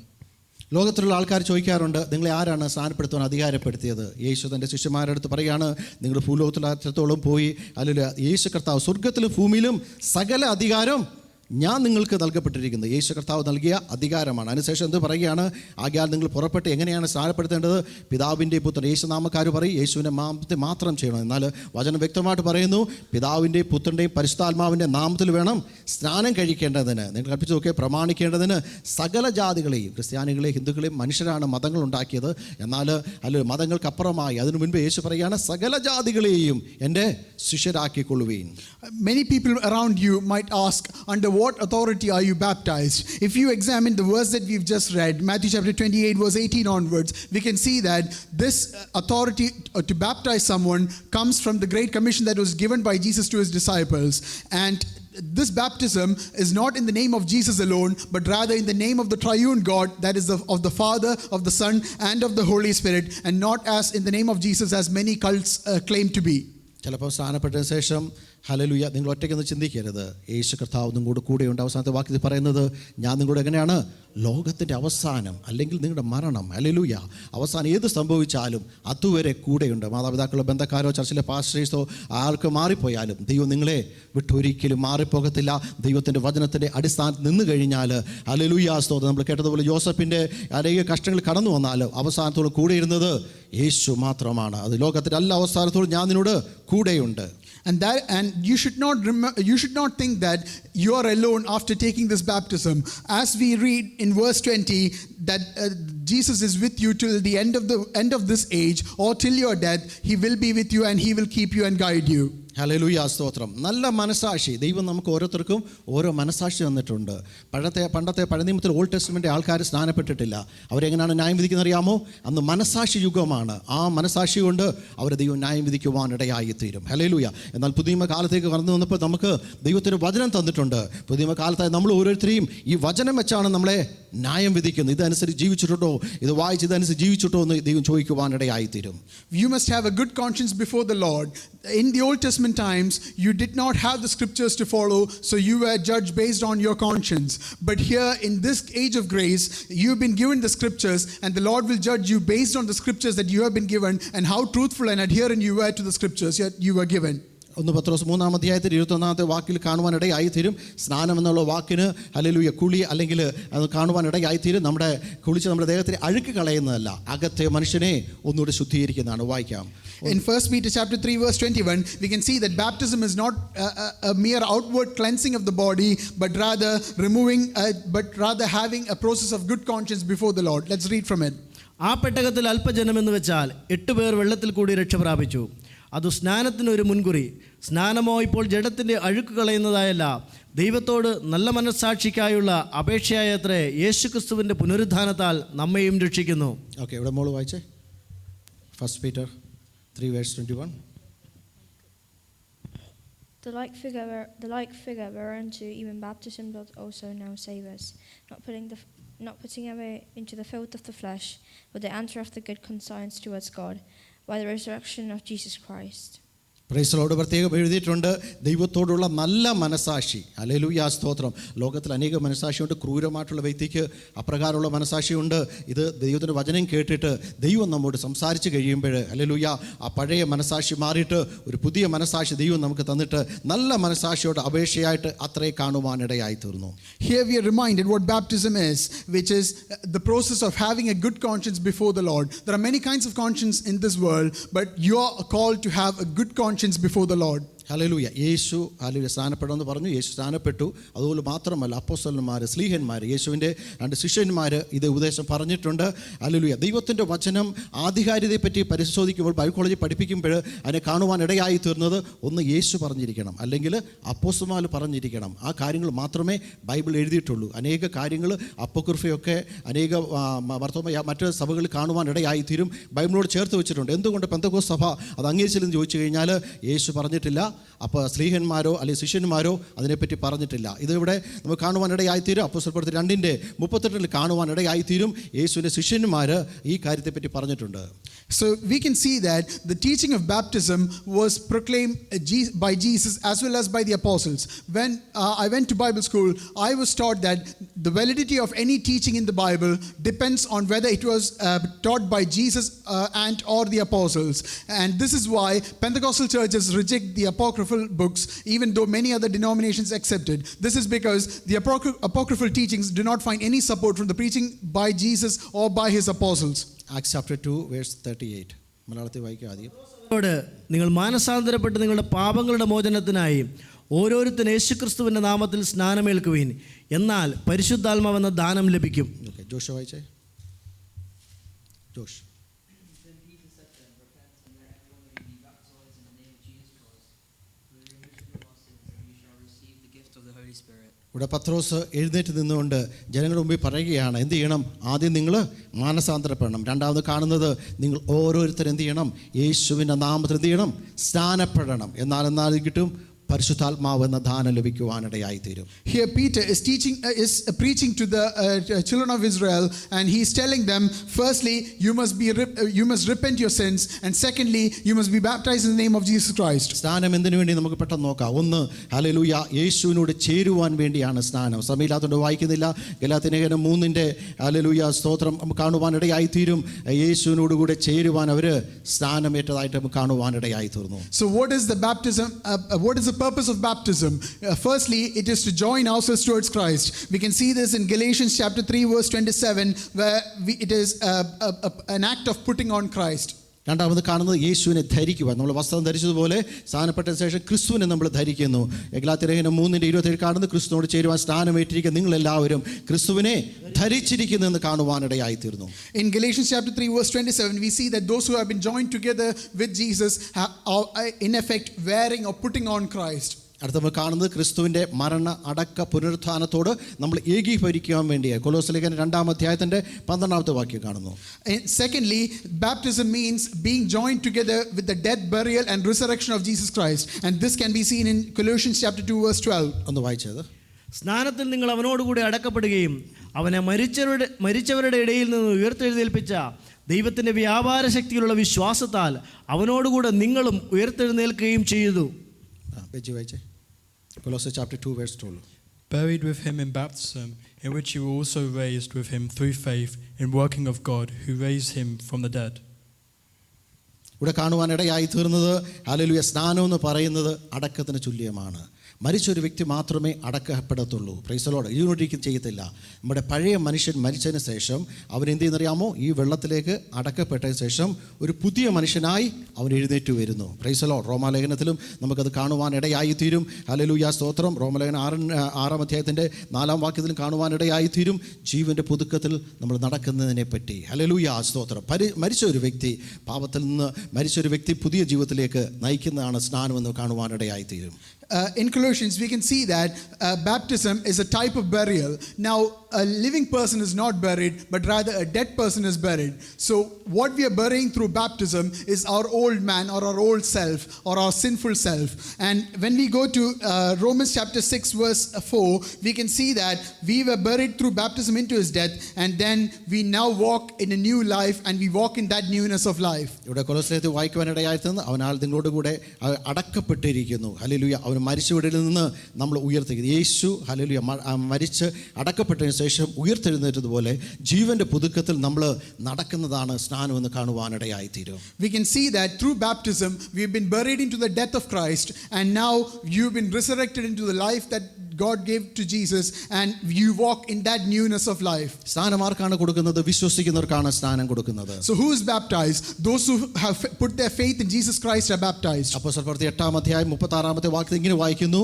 ലോകത്തിലുള്ള ആൾക്കാർ ചോദിക്കാറുണ്ട്, നിങ്ങളെ ആരാണ് സ്ഥാനപ്പെടുത്തുവാൻ അധികാരപ്പെടുത്തിയത്? യേശു തൻ്റെ ശിഷ്യന്മാരുടെ അടുത്ത് പറയുകയാണ്, നിങ്ങൾ ഭൂലോകത്തിലെ അറ്റത്തോളം പോയി, അല്ലെങ്കിൽ യേശു കർത്താവ് സ്വർഗത്തിലും ഭൂമിയിലും സകല അധികാരം ഞാൻ നിങ്ങൾക്ക് നൽകപ്പെട്ടിരിക്കുന്നത്. യേശു കർത്താവ് നൽകിയ അധികാരമാണ്. അതിനുശേഷം എന്ത് പറയുകയാണ്? ആകയാൽ നിങ്ങൾ പുറപ്പെട്ട് എങ്ങനെയാണ് സ്ഥാനപ്പെടുത്തേണ്ടത്? പിതാവിൻ്റെ പുത്രൻ, യേശുനാമക്കാർ പറയും യേശുവിൻ്റെ നാമത്തെ മാത്രം ചെയ്യണം. എന്നാൽ വചനം വ്യക്തമായിട്ട് പറയുന്നു, പിതാവിൻ്റെയും പുത്രൻ്റെയും പരിശുദ്ധാത്മാവിൻ്റെ നാമത്തിൽ വേണം സ്നാനം കഴിക്കേണ്ടതിന്. നിങ്ങൾ കൽപ്പിച്ചു നോക്കിയാൽ പ്രമാണിക്കേണ്ടതിന് സകല ജാതികളെയും, ക്രിസ്ത്യാനികളെയും ഹിന്ദുക്കളെയും മനുഷ്യരാണ് മതങ്ങൾ ഉണ്ടാക്കിയത്. എന്നാൽ അല്ല, മതങ്ങൾക്കപ്പുറമായി അതിനു മുൻപ് യേശു പറയുകയാണ്, സകല ജാതികളെയും എൻ്റെ ശിഷ്യരാക്കിക്കൊള്ളുവീൻ. Many people around you might ask, under what authority are you baptized? If you examine the verse that we've just read, Matthew chapter 28 verse 18 onwards, we can see that this authority to baptize someone comes from the great commission that was given by Jesus to his disciples. And this baptism is not in the name of Jesus alone, but rather in the name of the triune God, that is of the Father, of the Son, and of the Holy Spirit, and not as in the name of Jesus as many cults claim to be. ചിലപ്പോൾ സ്ഥാനപ്പെട്ടതിന് ശേഷം hallelujah നിങ്ങൾ ഒറ്റയ്ക്കൊന്ന് ചിന്തിക്കരുത്, യേശു കർത്താവ് നിങ്ങളുടെ കൂടെയുണ്ട്. അവസാനത്തെ വാക്യത്തിൽ പറയുന്നത്, ഞാൻ നിങ്ങളുടെ എങ്ങനെയാണ്? ലോകത്തിൻ്റെ അവസാനം അല്ലെങ്കിൽ നിങ്ങളുടെ മരണം, ഹല്ലേലൂയ, അവസാനം ഏത് സംഭവിച്ചാലും അതുവരെ കൂടെയുണ്ട്. മാതാപിതാക്കളോ ബന്ധക്കാരോ ചർച്ചിലെ പാസ്റ്റേഴ്സോ ആർക്ക് മാറിപ്പോയാലും ദൈവം നിങ്ങളെ വിട്ടൊരിക്കലും മാറിപ്പോകത്തില്ല. ദൈവത്തിൻ്റെ വചനത്തിൻ്റെ അടിസ്ഥാനത്തിൽ നിന്ന് കഴിഞ്ഞാൽ ഹല്ലേലൂയ സ്തോത്രം. നമ്മൾ കേട്ടതുപോലെ യോസഫിൻ്റെ അനേക കഷ്ടങ്ങൾ കടന്നു വന്നാലും അവസാനത്തോളം കൂടെയിരുന്നത് യേശു മാത്രമാണ്. അത് ലോകത്തിൻ്റെ എല്ലാ അവസാനത്തോളം ഞാൻ നിന്നോട് കൂടെയുണ്ട്. And you should not think that you are alone after taking this baptism. As we read in verse 20 that Jesus is with you till the end of this age, or till your death, he will be with you and he will keep you and guide you. Hallelujah സ്തോത്രം. നല്ല മനസാക്ഷി ദൈവം നമുക്ക് ഓരോരുത്തർക്കും ഓരോ മനസാക്ഷി തന്നിട്ടുണ്ട്. പണ്ടത്തെ പഴയ നിയമത്തിൽ ഓൾഡ് ടെസ്റ്റ്മെൻ്റ് ആൾക്കാർ സ്നാനപ്പെട്ടിട്ടില്ല. അവരെങ്ങനെയാണ് ന്യായം വിധിക്കുന്നത് അറിയാമോ? അന്ന് മനസാക്ഷി യുഗമാണ്. ആ മനസാക്ഷി കൊണ്ട് അവരെ ദൈവം ന്യായം വിധിക്കുവാനിടയായി തീരും. ഹല്ലേലൂയ. എന്നാൽ പുതിയ കാലത്തേക്ക് കടന്നു വന്നപ്പോൾ നമുക്ക് ദൈവത്തിൻ്റെ വചനം തന്നിട്ടുണ്ട്. പുതിയ കാലത്തായി നമ്മൾ ഓരോരുത്തരെയും ഈ വചനം വെച്ചാണ് നമ്മളെ ന്യായം വിധിക്കുന്നത്. ഇതനുസരിച്ച് ജീവിച്ചിട്ടുണ്ടോ, ഇത് വായിച്ച് ഇതനുസരിച്ച് ജീവിച്ചിട്ടോ എന്ന് ദൈവം ചോദിക്കുവാനിടയായി തീരും. You must have a good conscience before the Lord. In the Old Testament times, you did not have the scriptures to follow, so you were judged based on your conscience. But here in this age of grace, you've been given the scriptures, and the Lord will judge you based on the scriptures that you have been given and how truthful and adherent you were to the scriptures you were given. 1 പത്രോസ് 3-ാം വാക്കിൽ കാണുവാനിടയായി തീരും. സ്നാനം എന്നുള്ള വാക്കിന് hallelujah കുളി അല്ലെങ്കിൽ അത് കാണുവാനിടയായി തീരും. നമ്മുടെ കുളിച്ച് നമ്മുടെ ദേഹത്തിന് അഴുക്ക് കളയുന്നതല്ല, അകത്തെ മനുഷ്യനെ ഒന്നുകൂടി ശുദ്ധീകരിക്കുന്നതാണ്. വായിക്കാം. In 1 Peter chapter 3 verse 21, we can see that baptism is not a mere outward cleansing of the body, but rather having a process of good conscience before the Lord. Let's read from it. ആ പെട്ടകത്തിൽ അല്പജനം എന്ന് വെച്ചാൽ 8 പേർ വെള്ളത്തിൽ കൂടി രക്ഷ പ്രാപിച്ചു. അത് സ്നാനത്തിനൊരു മുൻകുറി. സ്നാനമോ ഇപ്പോൾ ജഡത്തിൻ്റെ അഴുക്ക് കളയുന്നതായല്ല, ദൈവത്തോട് നല്ല മനസ്സാക്ഷിക്കായുള്ള അപേക്ഷയായത്രേ യേശുക്രിസ്തുവിൻ്റെ പുനരുദ്ധാനത്താൽ നമ്മയും രക്ഷിക്കുന്നു. ഓക്കെ, ഇവിടെ മോള് വായിച്ചേ. 1 Peter 3:21. The like figure whereunto even baptism doth also now save us, not putting away into the filth of the flesh, but the answer of the good conscience towards God, by the resurrection of Jesus Christ. പ്രൈസലോട് പ്രത്യേകം എഴുതിയിട്ടുണ്ട്, ദൈവത്തോടുള്ള നല്ല മനസാക്ഷി. Hallelujah, സ്തോത്രം. ലോകത്തിൽ അനേക മനസാക്ഷിയുണ്ട്. ക്രൂരമായിട്ടുള്ള വ്യക്തിക്ക് അപ്രകാരമുള്ള മനസാക്ഷിയുണ്ട്. ഇത് ദൈവത്തിൻ്റെ വചനം കേട്ടിട്ട് ദൈവം നമ്മോട് സംസാരിച്ച് കഴിയുമ്പോൾ ഹല്ലേലൂയ, ആ പഴയ മനസാക്ഷി മാറിയിട്ട് ഒരു പുതിയ മനസാക്ഷി ദൈവം നമുക്ക് തന്നിട്ട് നല്ല മനസാക്ഷിയോട് അപേക്ഷയായിട്ട് അത്രേ കാണുവാനിടയായി തീർന്നു. Here we are reminded what baptism is, which is the process of having a good conscience before the Lord. There are many kinds of conscience in this world, but you are called to have a good conscience before the Lord. Hallelujah. Yeshu hallelujah സ്നാനപ്പെടുമെന്ന് പറഞ്ഞു. യേശു സ്നാനപ്പെട്ടു. അതുപോലെ മാത്രമല്ല അപ്പോസ്തലന്മാർ, സ്ലീഹന്മാർ, യേശുവിൻ്റെ 2 ശിഷ്യന്മാർ ഇത് ഉപദേശം പറഞ്ഞിട്ടുണ്ട്. Hallelujah. ദൈവത്തിൻ്റെ വചനം ആധികാരികതയെപ്പറ്റി പരിശോധിക്കുമ്പോൾ ബൈബിൾ കോളേജിൽ പഠിപ്പിക്കുമ്പോൾ അതിനെ കാണുവാൻ ഇടയായി തീർന്നത് ഒന്ന് യേശു പറഞ്ഞിരിക്കണം, അല്ലെങ്കിൽ അപ്പോസ്തലന്മാർ പറഞ്ഞിരിക്കണം. ആ കാര്യങ്ങൾ മാത്രമേ ബൈബിൾ എഴുതിയിട്ടുള്ളൂ. അനേക കാര്യങ്ങൾ അപ്പോക്രിഫയൊക്കെ അനേക മറ്റ് സഭകളിൽ കാണുവാൻ ഇടയായി തീരും. ബൈബിളിനോട് ചേർത്ത് വെച്ചിട്ടുണ്ട്. എന്തുകൊണ്ട് പെന്തക്കോസ്ത് സഭ അത് അംഗീകരിച്ചില്ലെന്ന് ചോദിച്ചു കഴിഞ്ഞാൽ യേശു പറഞ്ഞിട്ടില്ല, അപ്പോൾ സ്ത്രീഹന്മാരോ അല്ലെങ്കിൽ ശിഷ്യന്മാരോ അതിനെപ്പറ്റി പറഞ്ഞിട്ടില്ല. ഇതിവിടെ നമുക്ക് കാണുവാനിടയായിത്തീരും. അപ്പോസ്തലപ്രവൃത്തി 2:38 കാണുവാനിടയായിത്തീരും. യേശുവിൻ്റെ ശിഷ്യന്മാർ ഈ കാര്യത്തെപ്പറ്റി പറഞ്ഞിട്ടുണ്ട്. So we can see that the teaching of baptism was proclaimed by Jesus as well as by the apostles. When I went to Bible school, I was taught that the validity of any teaching in the Bible depends on whether it was taught by Jesus and or the apostles. And this is why Pentecostal churches reject the apocryphal books, even though many other denominations accept it. This is because the apocryphal teachings do not find any support from the preaching by Jesus or by his apostles. Acts chapter 2 verse 38. മലയാളത്തിൽ വായിക്കാം ആദ്യം. നിങ്ങൾ മാനസാന്തരപ്പെട്ട് നിങ്ങളുടെ പാപങ്ങളുടെ മോചനത്തിനായി ഓരോരുത്തരും യേശുക്രിസ്തുവിൻ്റെ നാമത്തിൽ സ്നാനമേൽക്കുവിൻ, എന്നാൽ പരിശുദ്ധാത്മാവെന്ന ദാനം ലഭിക്കും. ജോഷ് വായിച്ചേ. ജോഷ്. ഇവിടെ പത്രോസ് എഴുന്നേറ്റ് നിന്നുകൊണ്ട് ജനങ്ങളുടെ മുമ്പിൽ പറയുകയാണ്, എന്ത് ചെയ്യണം? ആദ്യം നിങ്ങൾ മാനസാന്തരപ്പെടണം. രണ്ടാമത് കാണുന്നത്, നിങ്ങൾ ഓരോരുത്തരും എന്ത് ചെയ്യണം? യേശുവിൻ്റെ നാമത്തിൽ എന്ത് ചെയ്യണം? സ്നാനപ്പെടണം. എന്നാൽ കിട്ടും പരിശുദ്ധാത്മാവ് എന്ന ദാനം ലഭിക്കുവാനിടയായി തീരും. Here Peter is preaching to the children of Israel, and he is telling them, firstly you must repent your sins, and secondly you must be baptized in the name of Jesus Christ. സ്നാനം എന്തിനു വേണ്ടി നമുക്ക് പെട്ടെന്ന് നോക്കാം. ഒന്ന്, hallelujah, യേശുവിനോട് ചേരുവാൻ വേണ്ടിയാണ് സ്നാനം. സമയമില്ലാത്തതുകൊണ്ട് വായിക്കുന്നില്ല. ഗലാത്യലേഖനം 3 ഹല്ലേലൂയ സ്തോത്രം നമുക്ക് കാണുവാനിടയായി തീരും. യേശുവിനോട് കൂടെ ചേരുവാൻ അവർ സ്നാനമേറ്റതായിട്ട് നമുക്ക് കാണുവാനിടയായി തീർന്നു. So what is the baptism? What is the purpose of baptism? Firstly, it is to join ourselves towards Christ. We can see this in Galatians chapter 3 verse 27, where it is an act of putting on Christ. രണ്ടാമത് കാണുന്നത് യേശുവിനെ ധരിക്കുവാൻ. നമ്മൾ വസ്ത്രം ധരിച്ചതുപോലെ സ്നാനപ്പെട്ട ശേഷം ക്രിസ്തുവിനെ നമ്മൾ ധരിക്കുന്നു. ഗലാത്യലേഖനം 3:27 കാണുന്നത്, ക്രിസ്തുവിനോട് ചേരുവാൻ സ്നാനമേറ്റിരിക്കുന്ന നിങ്ങളെല്ലാവരും ക്രിസ്തുവിനെ ധരിച്ചിരിക്കുന്നു എന്ന് കാണുവാനിടയായി തീർന്നു. In Galatians chapter 3 verse 27, we see that those who have been joined together with Jesus are in effect wearing or putting on Christ. അടുത്ത നമ്മൾ കാണുന്നത് ക്രിസ്തുവിൻ്റെ മരണ അടക്ക പുനരുത്ഥാനത്തോട് നമ്മൾ ഏകീഭവിക്കാൻ വേണ്ടിയാണ്. കൊലോസ്യലേഖനം 2:12 വാക്യം കാണുന്നു. Secondly, baptism means being joined together with the death, burial and resurrection of Jesus Christ, and this can be seen in Colossians chapter 2 verse 12. ഒന്ന് വായിച്ചത്. സ്നാനത്തിൽ നിങ്ങൾ അവനോടുകൂടി അടക്കപ്പെടുകയും അവനെ മരിച്ചവരുടെ ഇടയിൽ നിന്ന് ഉയർത്തെഴുന്നേൽപ്പിച്ച ദൈവത്തിൻ്റെ വ്യാപാര ശക്തിയിലുള്ള വിശ്വാസത്താൽ അവനോടുകൂടെ നിങ്ങളും ഉയർത്തെഴുന്നേൽക്കുകയും ചെയ്തു. Colossians chapter 2 verse 12. Buried with him in baptism, in which you were also raised with him through faith in working of God who raised him from the dead. ഇവിടെ കാണുവാനിടയായി തീർന്നത്, ഹല്ലേലൂയ, സ്നാനം എന്ന് പറയുന്നത് അടക്കത്തിന് തുല്യമാണ്. മരിച്ചൊരു വ്യക്തി മാത്രമേ അടക്കപ്പെടത്തുള്ളൂ. Praise the Lord. ഇതിനോടൊരിക്കലും ചെയ്യത്തില്ല. നമ്മുടെ പഴയ മനുഷ്യൻ മരിച്ചതിന് ശേഷം അവൻ എന്ത് ചെയ്യുന്നറിയാമോ? ഈ വെള്ളത്തിലേക്ക് അടക്കപ്പെട്ടതിന് ശേഷം ഒരു പുതിയ മനുഷ്യനായി അവൻ എഴുന്നേറ്റ് വരുന്നു. Price the Lord. റോമാലേഖനത്തിലും നമുക്കത് കാണുവാനിടയായി തീരും. ഹല്ലേലൂയ സ്തോത്രം. റോമാലേഖനം 6 വാക്യത്തിലും കാണുവാനിടയായി തീരും ജീവൻ്റെ പുതുക്കത്തിൽ നമ്മൾ നടക്കുന്നതിനെ പറ്റി. ഹല്ലേലൂയ സ്തോത്രം. മരിച്ച ഒരു വ്യക്തി, പാപത്തിൽ നിന്ന് മരിച്ച ഒരു വ്യക്തി പുതിയ ജീവിതത്തിലേക്ക് നയിക്കുന്നതാണ് സ്നാനമെന്ന് കാണുവാനിടയായി തീരും. In Colossians, we can see that baptism is a type of burial. Now, a living person is not buried, but rather a dead person is buried. So what we are burying through baptism is our old man or our old self or our sinful self. And when we go to Romans chapter 6 verse 4, we can see that we were buried through baptism into his death, and then we now walk in a new life, and we walk in that newness of life. ഇവിടെ കൊലോസ്യത്തിൽ വായിക്കുവാനിടയായിത്തീർന്ന് അവനാൽ നിങ്ങളോട് കൂടെ അടക്കപ്പെട്ടിരിക്കുന്നു. Hallelujah. അവൻ മരിച്ചവരിൽ നിന്ന് നമ്മൾ ഉയർത്തിയിരിക്കുന്നു. യേശു hallelujah മരിച്ച് അടക്കപ്പെട്ടതിന് ശേഷം ഉയർത്തെഴുന്നേറ്റതുപോലെ ജീവന്റെ പുതുക്കത്തിൽ നമ്മൾ നടക്കുന്നതാണ് സ്നാനം എന്ന് കാണുവാനിടയായിത്തീരും. We can see that through baptism we have been buried into the death of Christ, and now you've been resurrected into the life that God gave to Jesus, and you walk in that newness of life. സ്നാനം ആർക്കാണ് കൊടുക്കുന്നത്? വിശ്വസിക്കുന്നവർക്കാണ് സ്നാനം കൊടുക്കുന്നത്. So who is baptized? Those who have put their faith in Jesus Christ are baptized. അപ്പോസ്തലർ പ്രവൃത്തി 8-ാം അധ്യായം 36-ാമത്തെ വാക്യത്തിൽ ഇങ്ങനെ വായിക്കുന്നു.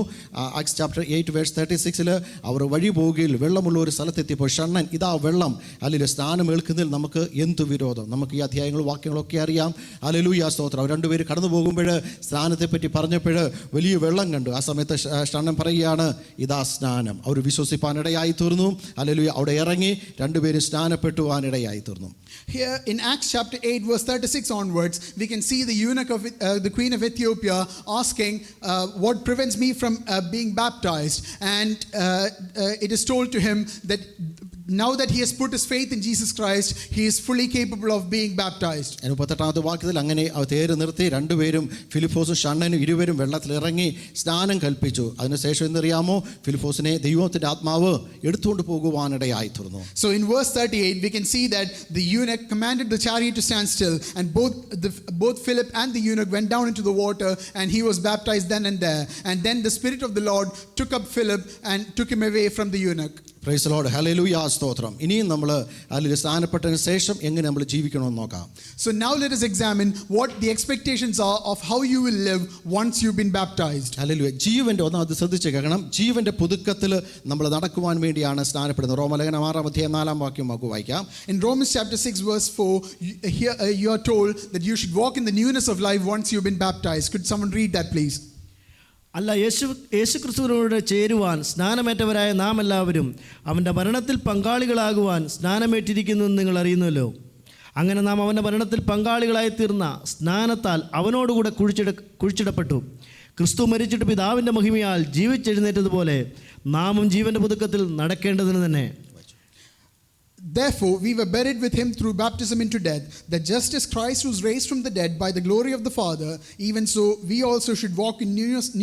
ആക്ട്സ് ചാപ്റ്റർ 8 വേഴ്സ് 36 അവർ വഴി പോകുകയിൽ വെള്ളമുള്ള ഒരു സ്ഥലത്തെത്തിയപ്പോൾ ഷണ്ണൻ ഇതാ വെള്ളം, അല്ലെങ്കിൽ സ്നാനം ഏൽക്കുന്നതിൽ നമുക്ക് എന്തു വിരോധം? നമുക്ക് ഈ അധ്യായങ്ങളും വാക്യങ്ങളൊക്കെ അറിയാം. ഹല്ലേലൂയ, സ്തോത്രം. അവർ രണ്ടുപേര് കടന്നു പോകുമ്പോൾ സ്നാനത്തെപ്പറ്റി പറഞ്ഞപ്പോൾ വലിയ വെള്ളം കണ്ടു. ആ സമയത്ത് ഷണ്ണൻ പറയുകയാണ് ഇതാ സ്നാനം. അവർ വിശ്വസിപ്പാനിടയായി തീർന്നു. ഹല്ലേലൂയ. അവിടെ ഇറങ്ങി രണ്ടുപേരും സ്നാനപ്പെട്ടുവാനിടയായി തീർന്നു. Here in Acts chapter 8 verse 36 onwards, we can see the eunuch of the queen of Ethiopia asking, what prevents me from being baptized? And it is told to him that now that he has put his faith in Jesus Christ, he is fully capable of being baptized. 38-ാമത്തെ വാക്യത്തിൽ അങ്ങനെ അവർ തേര് നിർത്തി രണ്ടുപേരും ഫിലിപ്പോസും ഷണ്ണനും ഇരുവരും വെള്ളത്തിൽ ഇറങ്ങി സ്നാനം കൽപ്പിച്ചു. അതിനുശേഷം എന്നറിയാമോ, ഫിലിപ്പോസിനെ ദൈവത്തിന്റെ ആത്മാവ് എടുത്തുകൊണ്ട് പോകുവാനിടയായി തീർന്നു. So in verse 38 we can see that the eunuch commanded the chariot to stand still, and both Philip and the eunuch went down into the water, and he was baptized then and there. And then the Spirit of the Lord took up Philip and took him away from the eunuch. Price the Lord. Hallelujah, സ്തോത്രം. ഇനിയും നമ്മൾ അതിൽ സ്നാനപ്പെട്ടതിന് ശേഷം എങ്ങനെ നമ്മൾ ജീവിക്കണമെന്ന് നോക്കാം. So now let us examine what the expectations are of how you will live once you've been baptized. Hallelujah. ജീവന്റെ ഒന്നാമത് ശ്രദ്ധിച്ച് കേൾക്കണം. ജീവന്റെ പുതുക്കത്തിൽ നമ്മൾ നടക്കുവാൻ വേണ്ടിയാണ് സ്നാനപ്പെടുന്നത്. റോമലേഖനം 6-ാം അധ്യായം 4-ാം വാക്യം നമുക്ക് വായിക്കാം. In Romans chapter 6 verse 4, here you are told that you should walk in the newness of life once you've been baptized. Could someone read that please? അല്ല, യേശുക്രിസ്തുവിനോട് ചേരുവാൻ സ്നാനമേറ്റവരായ നാം എല്ലാവരും അവൻ്റെ മരണത്തിൽ പങ്കാളികളാകുവാൻ സ്നാനമേറ്റിരിക്കുന്നു എന്ന് നിങ്ങൾ അറിയുന്നല്ലോ. അങ്ങനെ നാം അവൻ്റെ മരണത്തിൽ പങ്കാളികളായി തീർന്ന സ്നാനത്താൽ അവനോടുകൂടെ കുഴിച്ചിടപ്പെട്ടു. ക്രിസ്തു മരിച്ചിട്ട് പിതാവിൻ്റെ മഹിമയാൽ ജീവിച്ചെഴുന്നേറ്റതുപോലെ നാമും ജീവൻ്റെ പുതുക്കത്തിൽ നടക്കേണ്ടതിന് തന്നെ. Therefore, we were buried with him through baptism into death, that just as Christ was raised from the dead by the glory of the Father, even so we also should walk in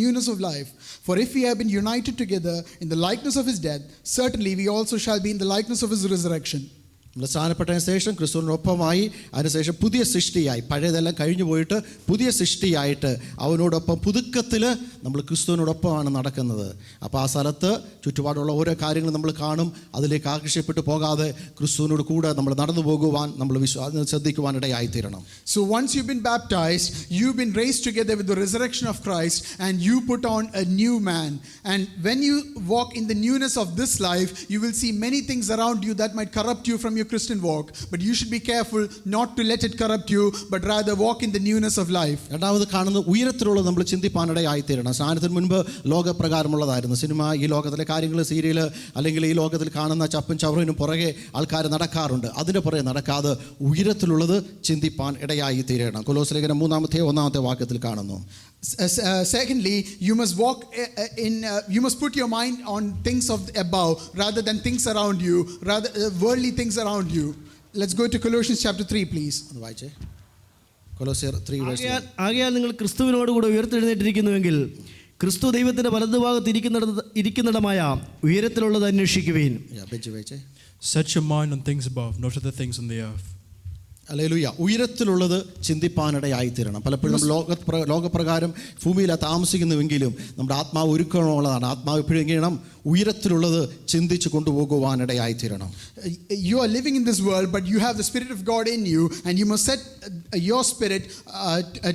newness of life. For if we have been united together in the likeness of his death, certainly we also shall be in the likeness of his resurrection. നമ്മൾ സ്നാനപ്പെട്ടതിന് ശേഷം ക്രിസ്തുവിനൊപ്പമായി, അതിനുശേഷം പുതിയ സൃഷ്ടിയായി, പഴയതെല്ലാം കഴിഞ്ഞു പോയിട്ട് പുതിയ സൃഷ്ടിയായിട്ട് അവനോടൊപ്പം പുതുക്കത്തിൽ നമ്മൾ ക്രിസ്തുവിനോടൊപ്പമാണ് നടക്കുന്നത്. അപ്പോൾ ആ സ്ഥലത്ത് ചുറ്റുപാടുള്ള ഓരോ കാര്യങ്ങൾ നമ്മൾ കാണും. അതിലേക്ക് ആകർഷിക്കപ്പെട്ടു പോകാതെ ക്രിസ്തുവിനോട് കൂടെ നമ്മൾ നടന്നു പോകുവാൻ നമ്മൾ ശ്രദ്ധിക്കുവാനിടയായിത്തീരണം. So once you've been baptized, you've been raised together with the resurrection of Christ, and you put on a new man. And when you walk in the newness of this life, you will see many things around you that might corrupt you from your Christian walk, but you should be careful not to let it corrupt you, but rather walk in the newness of life. രണ്ടാമത് കാണുന്നത് ഉയരത്തിലുള്ള നമ്മൾ ചിന്തിപ്പാനിടയായിത്തീരണം. സ്നാനത്തിന് മുൻപ് ലോകപ്രകാരമുള്ളതായിരുന്നു. Cinema, ഈ ലോകത്തിലെ കാര്യങ്ങൾ, serial, അല്ലെങ്കിൽ ഈ ലോകത്തിൽ കാണുന്ന ചപ്പും ചവറിനും പുറകെ ആൾക്കാർ നടക്കാറുണ്ട്. അതിൻ്റെ പുറകെ നടക്കാതെ ഉയരത്തിലുള്ളത് ചിന്തിപ്പാൻ ഇടയായിത്തീരണം. കൊലോസ്യ ലേഖനം 3-ാമത്തെ 1-ാമത്തെ വാക്യത്തിൽ കാണുന്നു. Secondly, you must walk you must put your mind on things of above rather than things around you, rather worldly things around you. Let's go to Colossians chapter 3 please. ഒന്ന് വായിച്ചേ. കൊലോസ്യർ 3 verse 1. ആകയാൽ നിങ്ങൾ ക്രിസ്തുവിനോടുകൂടെ ഉയർത്തെഴുന്നേറ്റിരിക്കുന്നുവെങ്കിൽ ക്രിസ്തു ദൈവത്തിൻ്റെ വലതുഭാഗത്ത് ഇരിക്കുന്നിടമായ ഉയരത്തിലുള്ളത് അന്വേഷിക്കുവിൻ. ബെഞ്ച് വായിച്ചേ. Set your mind on things above, not on the things on the earth. Hallelujah. ഉയരത്തിലുള്ളത് ചിന്തിപ്പാനിടയായിത്തീരണം. പലപ്പോഴും നമ്മൾ ലോകപ്രകാരം ഭൂമിയിൽ താമസിക്കുന്നുവെങ്കിലും നമ്മുടെ ആത്മാവ് ഒരുക്കമുള്ളതാണ്. ആത്മാവ് എപ്പോഴും എങ്ങനെയാണ് ഉയരത്തിലുള്ളത് ചിന്തിച്ച് കൊണ്ടുപോകുവാനിടയായിത്തീരണം. You are living in this world, but you have the Spirit of God in you, and you must set your spirit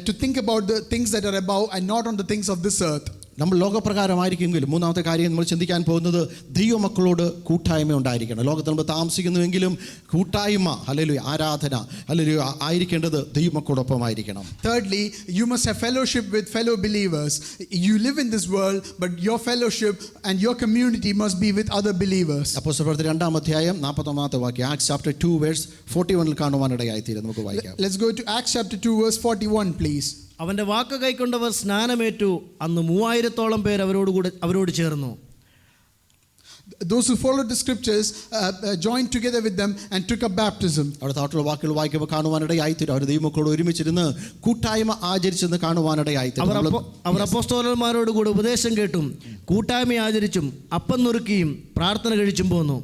to think about the things that are above and not on the things of this earth. നമ്മൾ ലോകപ്രകാരമായിരിക്കുമെങ്കിലും മൂന്നാമത്തെ കാര്യം നമ്മൾ ചിന്തിക്കാൻ പോകുന്നത് ദൈവമക്കളോട് കൂട്ടായ്മ ഉണ്ടായിരിക്കണം. ലോകത്ത് നമ്മൾ താമസിക്കുന്നുവെങ്കിലും കൂട്ടായ്മ, ഹല്ലേലൂയ, ആരാധന, hallelujah, ആയിരിക്കേണ്ടത് ദൈവമക്കളോടൊപ്പമായിരിക്കണം. Thirdly, you must have fellowship with fellow believers. You live in this world, but your fellowship and your community must be with other believers. അപ്പോസ്തലപ്രവൃത്തി 2-ാം അധ്യായം 41-ാമത്തെ വാക്യം, Acts chapter 2 verse 41 കാണുവാനിടയായിത്തീരും. നമുക്ക് വായിക്കാം. Let's go to Acts chapter 2 verse 41, please. അവൻ്റെ വാക്ക് കൈക്കൊണ്ടവർ സ്നാനമേറ്റു. അന്ന് 3000-ഓളം പേർ അവരോട് ചേർന്നു. Those who followed the scriptures joined together with them and took up baptism. അവിടെ താഴത്തുള്ള വാക്കുകൾ വായിക്കുമ്പോൾ കാണുവാനിടയായിത്തീരും. അവർ ദൈവമക്കളോട് ഒരുമിച്ചിരുന്ന് കൂട്ടായ്മ ആചരിച്ചെന്ന് കാണുവാനിടയായിത്തീരും. അവർ അപ്പോസ്തലന്മാരോട് കൂടെ ഉപദേശം കേട്ടും കൂട്ടായ്മ ആചരിച്ചും അപ്പം നുറുക്കിയും പ്രാർത്ഥന കഴിച്ചും പോന്നു.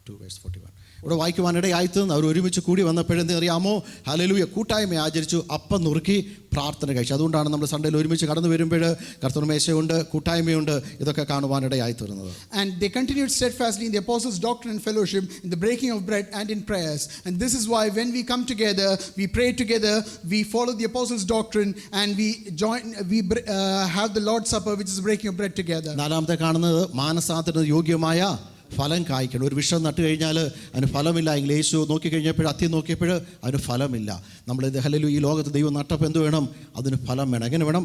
2 verse 41. ഇവിടെ വായിക്കുവാനിടയായിത്തീർന്ന് അവർ ഒരുമിച്ച് കൂടി വന്നപ്പോഴെന്ത് അറിയാമോ? ഹല്ലേലൂയ, കൂട്ടായ്മ ആചരിച്ചു, അപ്പം നുറുക്കി പ്രാർത്ഥന കഴിച്ചു. അതുകൊണ്ടാണ് നമ്മൾ സൺഡേയിൽ ഒരുമിച്ച് കടന്നു വരുമ്പോൾ കർത്തൃ മേശയുണ്ട്, കൂട്ടായ്മയുണ്ട്, ഇതൊക്കെ കാണുവാനിടയായിത്തീർന്നത്. And they continued steadfastly in the apostles' doctrine and fellowship, in the breaking of bread and in prayers. And this is why when we come together, we pray together, we follow the apostles' doctrine, and we have the Lord's Supper, which is breaking of bread together. നാലാമത്തെ കാണുന്നത് മാനസാന്തരത്തിന് യോഗ്യമായ ഫലം കായ്ക്കണം. ഒരു വിഷം നട്ടു കഴിഞ്ഞാൽ അതിന് ഫലമില്ല എങ്കിൽ യേശു നോക്കിക്കഴിഞ്ഞപ്പോൾ അത്തി നോക്കിയപ്പോൾ അതിന് ഫലമില്ല. നമ്മൾ ഹല്ലേലൂയ, ഈ ലോകത്ത് ദൈവം നട്ടപ്പോൾ എന്ത് വേണം? അതിന് ഫലം വേണം. എങ്ങനെ വേണം?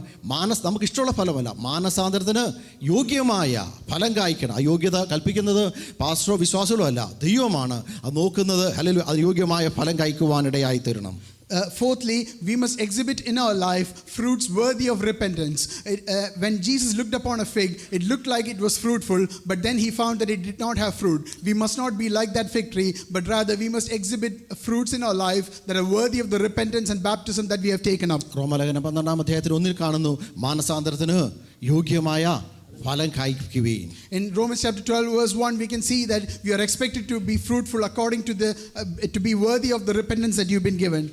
നമുക്ക് ഇഷ്ടമുള്ള ഫലമല്ല, മാനസാന്തരത്തിന് യോഗ്യമായ ഫലം കായ്ക്കണം. ആ യോഗ്യത കൽപ്പിക്കുന്നത് പാസ്റ്ററോ വിശ്വാസികളോ അല്ല, ദൈവമാണ് അത് നോക്കുന്നത്. ഹല്ലേലൂയ, അത് യോഗ്യമായ ഫലം കായ്ക്കുവാനിടയായി തീരണം. Fourthly, we must exhibit in our life fruits worthy of repentance. When Jesus looked upon a fig, it looked like it was fruitful, but then he found that it did not have fruit. We must not be like that fig tree, but rather we must exhibit fruits in our life that are worthy of the repentance and baptism that we have taken up. റോമാലേഖനം 12-ാം അധ്യായത്തിൽ 1 കാണുന്നു, മാനസാന്തരത്തിന് യോഗ്യമായ ഫലം കായ്ക്കുവീൻ. In Romans chapter 12 verse 1, we can see that we are expected to be fruitful according to to be worthy of the repentance that you've been given.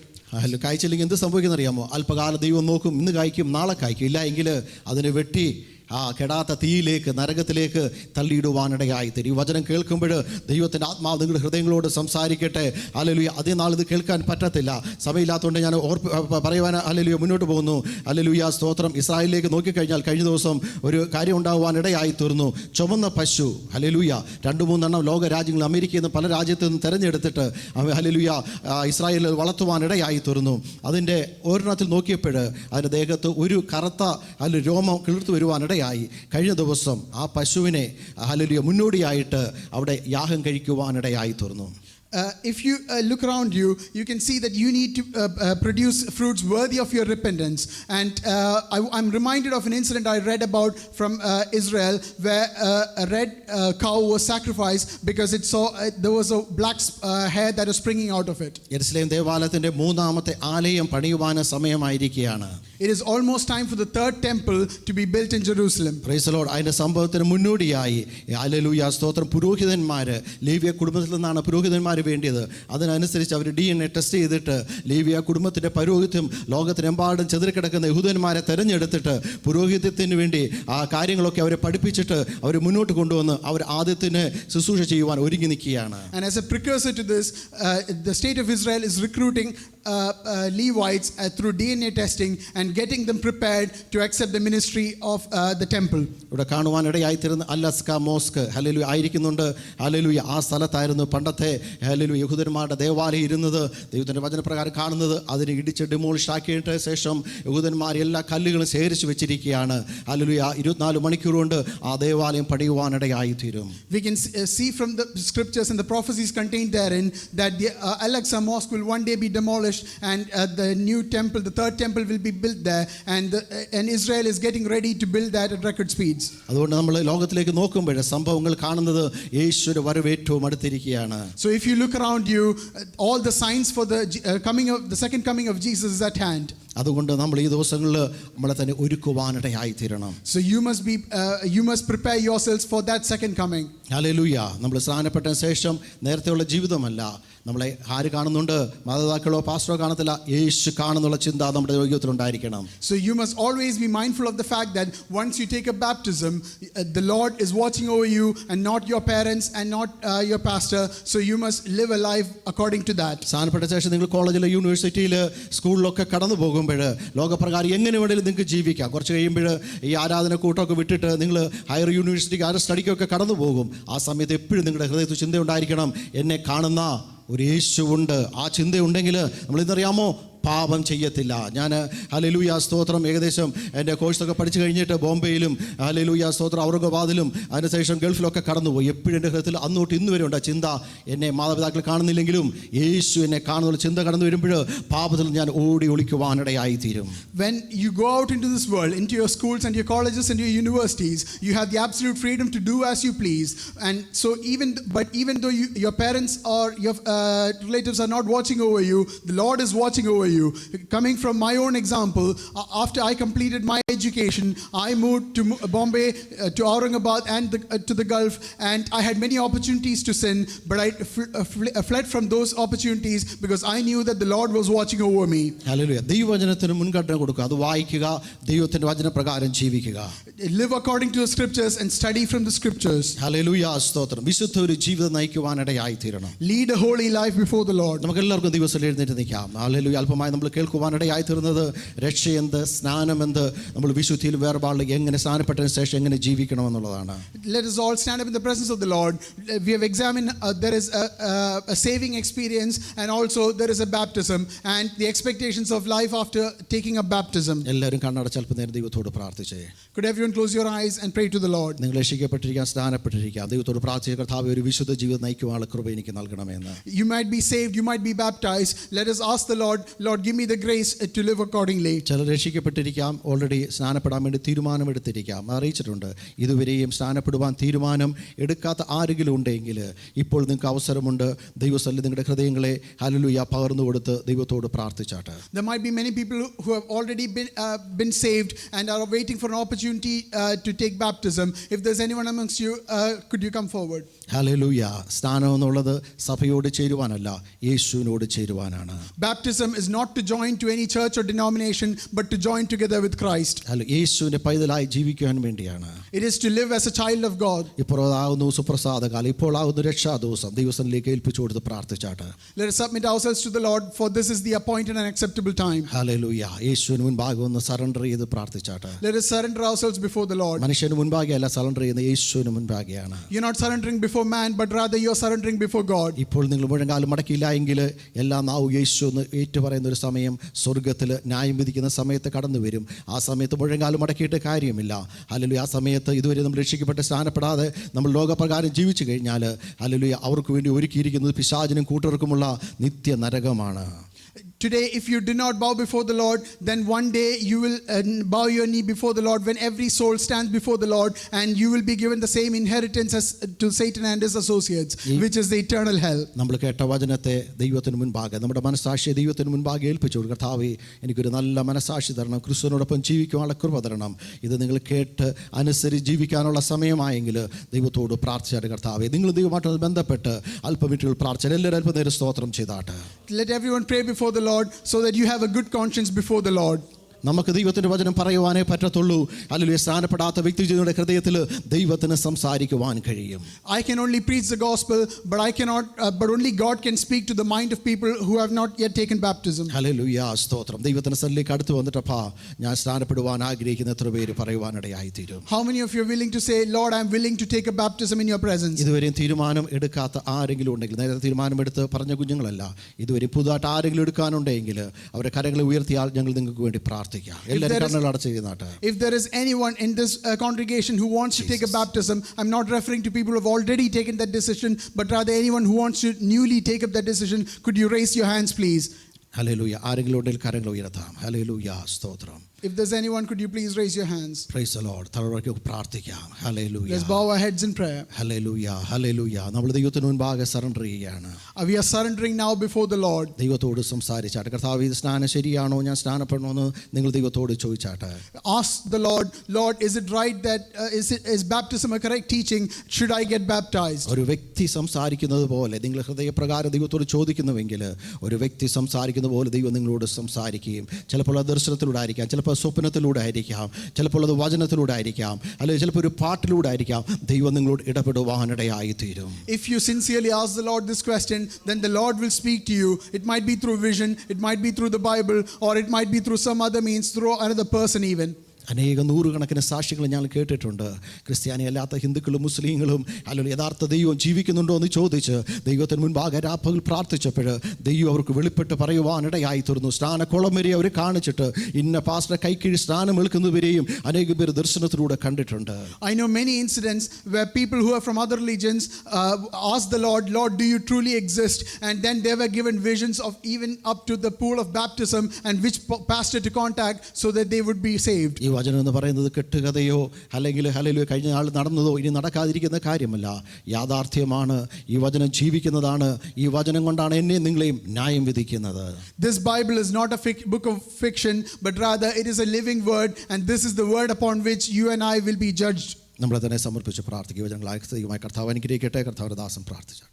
കായ്ച്ചില്ലെങ്കിൽ എന്ത് സംഭവിക്കുന്ന അറിയാമോ? അല്പകാല ദൈവം നോക്കും, ഇന്ന് കായ്ക്കും, നാളെ കായ്ക്കും. ഇല്ല എങ്കിൽ അതിനെ വെട്ടി കെടാത്ത തീയിലേക്ക്, നരകത്തിലേക്ക് തള്ളിയിടുവാനിടയായിത്തീരും. ഈ വചനം കേൾക്കുമ്പോൾ ദൈവത്തിൻ്റെ ആത്മാവ് നിങ്ങളുടെ ഹൃദയങ്ങളോട് സംസാരിക്കട്ടെ. ഹല്ലേലൂയ. അതേ നാൾ ഇത് കേൾക്കാൻ പറ്റത്തില്ല, സമയമില്ലാത്തതുകൊണ്ട് ഞാൻ പറയുവാൻ ഹല്ലേലൂയ മുന്നോട്ട് പോകുന്നു. ഹല്ലേലൂയ, സ്തോത്രം. ഇസ്രായേലിലേക്ക് നോക്കിക്കഴിഞ്ഞാൽ കഴിഞ്ഞ ദിവസം ഒരു കാര്യം ഉണ്ടാകുവാനിടയായി തീർന്നു. ചുമന്ന പശു, ഹല്ലേലൂയ, 2-3 ലോക രാജ്യങ്ങൾ, അമേരിക്കയിൽ നിന്ന് പല രാജ്യത്തു നിന്ന് തിരഞ്ഞെടുത്തിട്ട് ഹല്ലേലൂയ ഇസ്രായേലിൽ വളർത്തുവാനിടയായി തീർന്നു. അതിൻ്റെ ഒരെണ്ണത്തിൽ നോക്കിയപ്പോൾ അതിൻ്റെ ദേഹത്ത് ഒരു കറുത്ത രോമം കിളിർത്തു വരുവാനിടയായി. കഴിഞ്ഞ ദിവസം ആ പശുവിനെ ഹല്ലേലൂയ മുന്നോടിയായിട്ട് അവിടെ യാഗം കഴിക്കുവാനിടയായി തീർന്നു. If you look around you, you can see that you need to produce fruits worthy of your repentance. And I'm reminded of an incident I read about from Israel, where a red cow was sacrificed because it saw there was a black hair that was springing out of it. യെരുശലേം ദേവാലയത്തിന്റെ 3-ാമത്തെ ആലയം പണിയുവാൻ സമയമായിരിക്കുകയാണ്. It is almost time for the 3rd temple to be built in Jerusalem. Praise the Lord. അതിന്റെ സംഭവത്തിന് മുന്നോടിയായി hallelujah, സ്തോത്രം, പുരോഹിതന്മാർ, ലേവ്യ കുടുംബത്തിൽ നിന്നാണ് പുരോഹിതന്മാർ വേണ്ടിയത്. അതിനനുസരിച്ച് അവർ DNA ടെസ്റ്റ് ചെയ്തിട്ട് ലേവ്യ കുടുംബത്തിൻ്റെ പൗരോഹിത്യം ലോകത്തിനെമ്പാടും ചെതറിക്കിടക്കുന്ന യഹൂദന്മാരെ തിരഞ്ഞെടുത്തിട്ട് പുരോഹിത്യത്തിന് വേണ്ടി ആ കാര്യങ്ങളൊക്കെ അവരെ പഠിപ്പിച്ചിട്ട് അവർ മുന്നോട്ട് കൊണ്ടുവന്ന് അവർ ആദ്യത്തിന് ശുശ്രൂഷ ചെയ്യുവാൻ ഒരുങ്ങി നിൽക്കുകയാണ്. And as a precursor to this, the state of Israel is recruiting Levites through DNA testing and getting them prepared to accept the ministry of the temple. ഇവിടെ കാണുവാനിടയായിത്തീരുന്ന അലസ്ക മോസ്ക് ഹല്ലേലൂയ ആയിരിക്കുന്നുണ്ട്. ഹല്ലേലൂയ, ആ സ്ഥലത്തായിരുന്നു പണ്ടത്തെ hallelujah യഹൂദന്മാരുടെ ദേവാലയം ഇരുന്നത്. ദൈവത്തിൻ്റെ വചനപ്രകാരം കാണുന്നത് അതിനെ ഇടിച്ച് ഡിമോളിഷ് ആക്കിയിട്ട് ശേഷം യഹൂദന്മാർ എല്ലാ കല്ലുകളും ശേഖരിച്ച് വെച്ചിരിക്കുകയാണ്. ഹല്ലേലൂയ, 24 മണിക്കൂർ കൊണ്ട് ആ ദേവാലയം പണിയുവാനിടയായിത്തീരും. We can see from the scriptures and the prophecies contained therein that the Al-Aqsa Mosque will one day be demolished, and the new temple, the 3rd temple, will be built there, and Israel is getting ready to build that at record speeds. അതുകൊണ്ട് നമ്മൾ ലോകത്തിലേക്ക് നോക്കുമ്പോൾ സംഭവങ്ങൾ കാണുന്നത് യേശുവിന്റെ വരവ് ഏറ്റവും അടുത്തിരിക്കുകയാണ്. So if you look around you, all the signs for the second coming of Jesus is at hand. അതുകൊണ്ട് നമ്മൾ ഈ ദിവസങ്ങളിൽ നമ്മളെ തന്നെ ഒരുക്കുവാനിടയായി തീരണം. So you must prepare yourselves for that second coming. Hallelujah. നമ്മൾ സ്നാനപ്പെട്ട ശേഷം നേരത്തെയുള്ള ജീവിതമല്ല നമ്മളെ ആര് കാണുന്നുണ്ട്? മാതാപിതാക്കളോ പാസ്റ്ററോ കാണത്തില്ല, യേശു കാണുന്നുള്ള ചിന്ത നമ്മുടെ ജീവിതത്തിലുണ്ടായിരിക്കണം. So you must always be mindful of the fact that once you take a baptism, the Lord is watching over you and not your parents and not your pastor. So you must live a life according to that. സ്നാനപ്പെട്ട ശേഷം നിങ്ങൾ കോളേജിലോ യൂണിവേഴ്സിറ്റിയിൽ സ്കൂളിലൊക്കെ കടന്നു പോകുമ്പോൾ പോകുമ്പോൾ ലോകപ്രകാരം എങ്ങനെ വേണമെങ്കിലും നിങ്ങൾക്ക് ജീവിക്കാം. കുറച്ച് കഴിയുമ്പോൾ ഈ ആരാധന കൂട്ടമൊക്കെ വിട്ടിട്ട് നിങ്ങൾ ഹയർ യൂണിവേഴ്സിറ്റിക്ക് ഹയർ സ്റ്റഡിക്കൊക്കെ കടന്നു പോകും. ആ സമയത്ത് എപ്പോഴും നിങ്ങളുടെ ഹൃദയത്തിൽ ചിന്ത ഉണ്ടായിരിക്കണം, എന്നെ കാണുന്ന ഒരു യേശുവുണ്ട്. ആ ചിന്തയുണ്ടെങ്കിൽ നമ്മളിന്നറിയാമോ, പാപം ചെയ്യത്തില്ല. ഞാൻ ഹല്ലേലൂയ സ്തോത്രം ഏകദേശം എൻ്റെ കോഴ്സൊക്കെ പഠിച്ചു കഴിഞ്ഞിട്ട് ബോംബെയിലും ഹല്ലേലൂയ സ്തോത്രം ഔറംഗാബാദിലും അതിനുശേഷം ഗൾഫിലൊക്കെ കടന്നുപോയി. എപ്പോഴും എൻ്റെ ഹൃദയത്തിൽ അന്ന് തൊട്ട് ഇന്ന് വരെ ഉണ്ട് ചിന്ത, എന്നെ മാതാപിതാക്കൾ കാണുന്നില്ലെങ്കിലും യേശു എന്നെ കാണുന്നുള്ള ചിന്ത കടന്നു വരുമ്പോൾ പാപത്തിൽ ഞാൻ ഓടി ഒളിക്കുവാനിടയായി തീരും. When you go out into this world, into your schools and your colleges and your universities, you have the absolute freedom to do as you please. And so even though your parents or your relatives are not watching over you, the Lord is watching over you. Coming from my own example, after I completed my education, I moved to Bombay, to Aurangabad and to the Gulf, and I had many opportunities to sin, but I fled from those opportunities because I knew that the Lord was watching over me. Hallelujah. ദൈവവചനത്തിന് മുൻഗണന കൊടുക്കുക, അത് വായിക്കുക, ദൈവത്തിൻ്റെ വചനപ്രകാരം ജീവിക്കുക. Live according to the scriptures and study from the scriptures. Hallelujah സ്തോത്രം. വിശുദ്ധ ഒരു ജീവിതം നയിക്കുവാനിടയായി തീരണം. Lead a holy life before the Lord. നമുക്ക് എല്ലാവർക്കും ദിവസം എഴുന്നേറ്റ് നിൽക്കാം. ഹല്ലേലൂയ. അല്പമായി നമ്മൾ കേൾക്കുവാനിടയായി തീർന്നത് രക്ഷയെന്ത്, സ്നാനമെന്ത്, നമ്മൾ വിശുദ്ധിയിൽ വേർപാടിൽ എങ്ങനെ സ്നാനപ്പെട്ടതിന് ശേഷം എങ്ങനെ ജീവിക്കണമെന്നുള്ളതാണ്. Let us all stand up in the presence of the Lord. We have examined there is a saving experience, and also there is a baptism and the expectations of life after taking up baptism. എല്ലാവരും കണ്ണടച്ച് അല്പം നേരം ദൈവത്തോട് പ്രാർത്ഥിച്ചേ. Could everyone close your eyes and pray to the Lord? നിങ്ങൾ രക്ഷിക്കപ്പെട്ടിരിക്കാൻ, സ്നാനപ്പെട്ടിരിക്കാം, ദൈവത്തോട് പ്രാർത്ഥിച്ച കർത്താവേ ഒരു വിശുദ്ധ ജീവിതം നയിക്കുവാനുള്ള കൃപ എനിക്ക് നൽകണമെന്ന്. You might be saved, you might be baptized. Let us ask the Lord, Lord, give me the grace to live accordingly. ചിലർ രക്ഷിക്കപ്പെട്ടിരിക്കാം, ഓൾറെഡി സ്നാനപ്പെടാൻ വേണ്ടി തീരുമാനമെടുത്തിരിക്കാം, അറിയിച്ചിട്ടുണ്ട്. ഇതുവരെയും സ്നാനപ്പെടുവാൻ തീരുമാനം എടുക്കാത്ത ആരെങ്കിലും ഉണ്ടെങ്കിൽ ഇപ്പോൾ നിങ്ങൾക്ക് അവസരമുണ്ട്. ദൈവസന്നിധി നിങ്ങളുടെ ഹൃദയങ്ങളെ ഹല്ലേലൂയ പകർന്നു കൊടുത്ത് ദൈവത്തോട് പ്രാർത്ഥിച്ചാട്ടെ. There might be many people who have already been saved and are waiting for an opportunity to take baptism. If there's anyone amongst you, could you come forward? Hallelujah. സ്നാനം എന്നുള്ളത് സഭയോട് ചേരുവാനല്ല, യേശുവിനോട് ചേരുവാനാണ്. Baptism is not to join to any church or denomination, but to join together with Christ. യേശുവിന്റെ പൈതലായി ജീവിക്കുവാൻ വേണ്ടിയാണ്. It is to live as a child of God. ഇപ്പോൾ ആകുന്നു സുപ്രസാദകാലം, ഇപ്പോൾ ആകുന്നു രക്ഷാ ദിവസം. ദൈവസന്നിധിയിലേക്ക് ഏൽപ്പിച്ചു കൊടുത്ത് പ്രാർത്ഥിച്ചാട്ടെ. Let us submit ourselves to the Lord, for this is the appointed and acceptable time. Hallelujah. യേശുവിന് മുൻപാകെ ഒന്ന് സറണ്ടർ ചെയ്ത് പ്രാർത്ഥിച്ചാട്ടെ. Let us surrender ourselves before the Lord. മനുഷ്യന് മുൻപാകെ അല്ല സറണ്ടർ ചെയ്യുന്ന, യേശുവിന് മുൻപാകെയാണ്. You're not surrendering before man, but rather you're surrendering before God. ഇപ്പോൾ നിങ്ങൾ മുഴങ്കാലം മടക്കിയില്ല എങ്കിൽ എല്ലാ നാവും യേശു എന്ന് ഏറ്റുപറയുന്ന ഒരു സമയം സ്വർഗ്ഗത്തിൽ ന്യായം വിധിക്കുന്ന സമയത്ത് കടന്നു വരും. ആ സമയത്ത് മുഴങ്കാലം മടക്കിയിട്ട് കാര്യമില്ല. ഹല്ലേലൂയ. ആ സമയത്ത് ഇതുവരെ നമ്മൾ രക്ഷിക്കപ്പെട്ട് സ്നാനപ്പെടാതെ നമ്മൾ ലോകപ്രകാരം ജീവിച്ചു കഴിഞ്ഞാൽ ഹല്ലേലൂയ അവർക്ക് വേണ്ടി ഒരുക്കിയിരിക്കുന്നത് പിശാചിനും കൂട്ടർക്കുമുള്ള നിത്യ നരകമാണ്. Today, if you do not bow before the Lord, then one day you will bow your knee before the Lord when every soul stands before the Lord, and you will be given the same inheritance as to Satan and his associates, which is the eternal hell. നമ്മൾ കേട്ട വചനത്തെ ദൈവത്തിന് മുൻപാകെ, നമ്മുടെ മനസ്സാക്ഷിയെ ദൈവത്തിന് മുൻപാകെ ഏൽപ്പിച്ചു കൊടുക്കുക. കർത്താവേ, എനിക്കൊരു നല്ല മനസ്സാക്ഷി തരണം, ക്രിസ്തുവിനോടൊപ്പം ജീവിക്കാനുള്ള കൃപ തരണം. ഇത് നിങ്ങൾ കേട്ട് അനുസരിച്ച് ജീവിക്കാനുള്ള സമയമായെങ്കിൽ ദൈവത്തോട് പ്രാർത്ഥിച്ചാട്ട്. കർത്താവേ, നിങ്ങൾ ദൈവമായിട്ട് ബന്ധപ്പെട്ട് അല്പമിനിറ്റുകൾ പ്രാർത്ഥിച്ചാൽ എല്ലാവരും അല്പനേരം സ്തോത്രം ചെയ്താട്ടെ. Let everyone pray before the Lord so that you have a good conscience before the Lord. നമുക്ക് ദൈവത്തിൻ്റെ വചനം പറയുവാനേ പറ്റത്തുള്ളൂ. അല്ലെങ്കിൽ സ്നാനപ്പെടാത്ത വ്യക്തിയുടെ ഹൃദയത്തിൽ ദൈവത്തിന് സംസാരിക്കുവാൻ കഴിയും. I can only preach the gospel, but I cannot. But only God can speak to the mind of people who have not yet taken baptism. Hallelujah സ്തോത്രം. ദൈവത്തിന്റെ സന്നിധിയിലേക്ക് അടുത്ത് വന്നിട്ടപ്പാ ഞാൻ സ്നാനപ്പെടുവാൻ ആഗ്രഹിക്കുന്ന എത്ര പേര് പറയുവാനിടയായി തീരും. How many of you are willing to say, Lord, I'm willing to take a baptism in your presence? ഇതുവരെയും തീരുമാനം എടുക്കാത്ത ആരെങ്കിലും ഉണ്ടെങ്കിൽ, നേരത്തെ തീരുമാനമെടുത്ത് പറഞ്ഞ കുഞ്ഞുങ്ങളല്ല, ഇതുവരെ പുതുതായിട്ട് ആരെങ്കിലും എടുക്കാനുണ്ടെങ്കിൽ അവരുടെ കരങ്ങളെ ഉയർത്തിയാൽ ഞങ്ങൾ നിങ്ങൾക്ക് വേണ്ടി പ്രാർത്ഥിക്കാം. If there is anyone in this congregation who wants to take a baptism, I'm not referring to people who have already taken that decision, but rather anyone who wants to newly take up that decision. Could you raise your hands, please? Hallelujah. ആരെങ്കിലും ഉണ്ടെങ്കിൽ കരങ്ങൾ ഉയർത്താം. Hallelujah സ്തോത്രം. If there's anyone, could you please raise your hands? Praise the Lord. തലവർക്ക് പ്രാർത്ഥിക്കാം. Hallelujah. Let's bow our heads in prayer. Hallelujah. Hallelujah. നമ്മൾ ദൈവത്തിന് മുൻപാകെ surrender ചെയ്യുകയാണ്. We are surrendering now before the Lord. ദൈവത്തോട് സംസാരിച്ചാട്ടെ. കർത്താവേ, ഇത് സ്നാനം ശരിയാണോ, ഞാൻ സ്നാനപ്പെടണമെന്ന് നിങ്ങൾ ദൈവത്തോട് ചോദിച്ചാട്ടെ. Ask the Lord, Lord, is it right that is baptism a correct teaching? Should I get baptized? ഒരു വ്യക്തി സംസാരിക്കുന്നത് പോലെ നിങ്ങൾ ഹൃദയപ്രകാരം ദൈവത്തോട് ചോദിക്കുന്നുവെങ്കിൽ, ഒരു വ്യക്തി സംസാരിക്കുന്ന പോലെ ദൈവം നിങ്ങളോട് സംസാരിക്കുകയും ചിലപ്പോൾ അത് ദർശനത്തിലൂടെ ആയിരിക്കാം, ചിലപ്പോൾ ചിലപ്പോൾ സ്വപ്നത്തിലൂടെ ആയിരിക്കാം, ചിലപ്പോൾ അത് വചനത്തിലൂടെ ആയിരിക്കാം, അല്ലെങ്കിൽ ചിലപ്പോൾ ഒരു പാട്ടിലൂടെ ആയിരിക്കാം ദൈവം നിങ്ങളോട് ഇടപെടുവാനിടയായി തീരും. If you sincerely ask the Lord this question, then the Lord will speak to you. It might be through vision, it might be through the Bible, or it might be through some other means, through another person even. അനേക നൂറുകണക്കിന് സാക്ഷികൾ ഞാൻ കേട്ടിട്ടുണ്ട്. ക്രിസ്ത്യാനിയല്ലാത്ത ഹിന്ദുക്കളും മുസ്ലിങ്ങളും അല്ലെങ്കിൽ യഥാർത്ഥ ദൈവം ജീവിക്കുന്നുണ്ടോ എന്ന് ചോദിച്ച് ദൈവത്തിന് മുൻപാകെ രാപ്പകൽ പ്രാർത്ഥിച്ചപ്പോൾ ദൈവം അവർക്ക് വെളിപ്പെട്ട് പറയുവാനിടയായി തീർന്നു. സ്നാനക്കുളം വരെ അവർ കാണിച്ചിട്ട് ഇന്ന പാസ്റ്റർ കൈക്കീഴ് സ്നാനം ഏൽക്കുന്നവരെയും അനേക പേർ ദർശനത്തിലൂടെ കണ്ടിട്ടുണ്ട്. I know many incidents where people who are from other religions asked the Lord, Lord, do you truly exist? And then they were given visions of even up to the pool of baptism and which pastor to contact so that they would be saved. ഈ വചനം എന്ന് പറയുന്നത് കെട്ടുകഥയോ അല്ലെങ്കിൽ കഴിഞ്ഞ നാൾ നടന്നതോ ഇനി നടക്കാതിരിക്കുന്ന കാര്യമല്ല, യാഥാർത്ഥ്യമാണ്. ഈ വചനം ജീവിക്കുന്നതാണ്. ഈ വചനം കൊണ്ടാണ് എന്നെയും നിങ്ങളെയും ന്യായം വിധിക്കുന്നത്. This Bible is not a book of fiction, but rather it is a living word, and this is the word upon which you and I will be judged. നമ്മളെ തന്നെ സമർപ്പിച്ച് പ്രാർത്ഥിക്കുക. വചനങ്ങളായ കർത്താവ് അനുഗ്രഹിക്കട്ടെ. കർത്താവിന്റെ ദാസൻ പ്രാർത്ഥിച്ചു.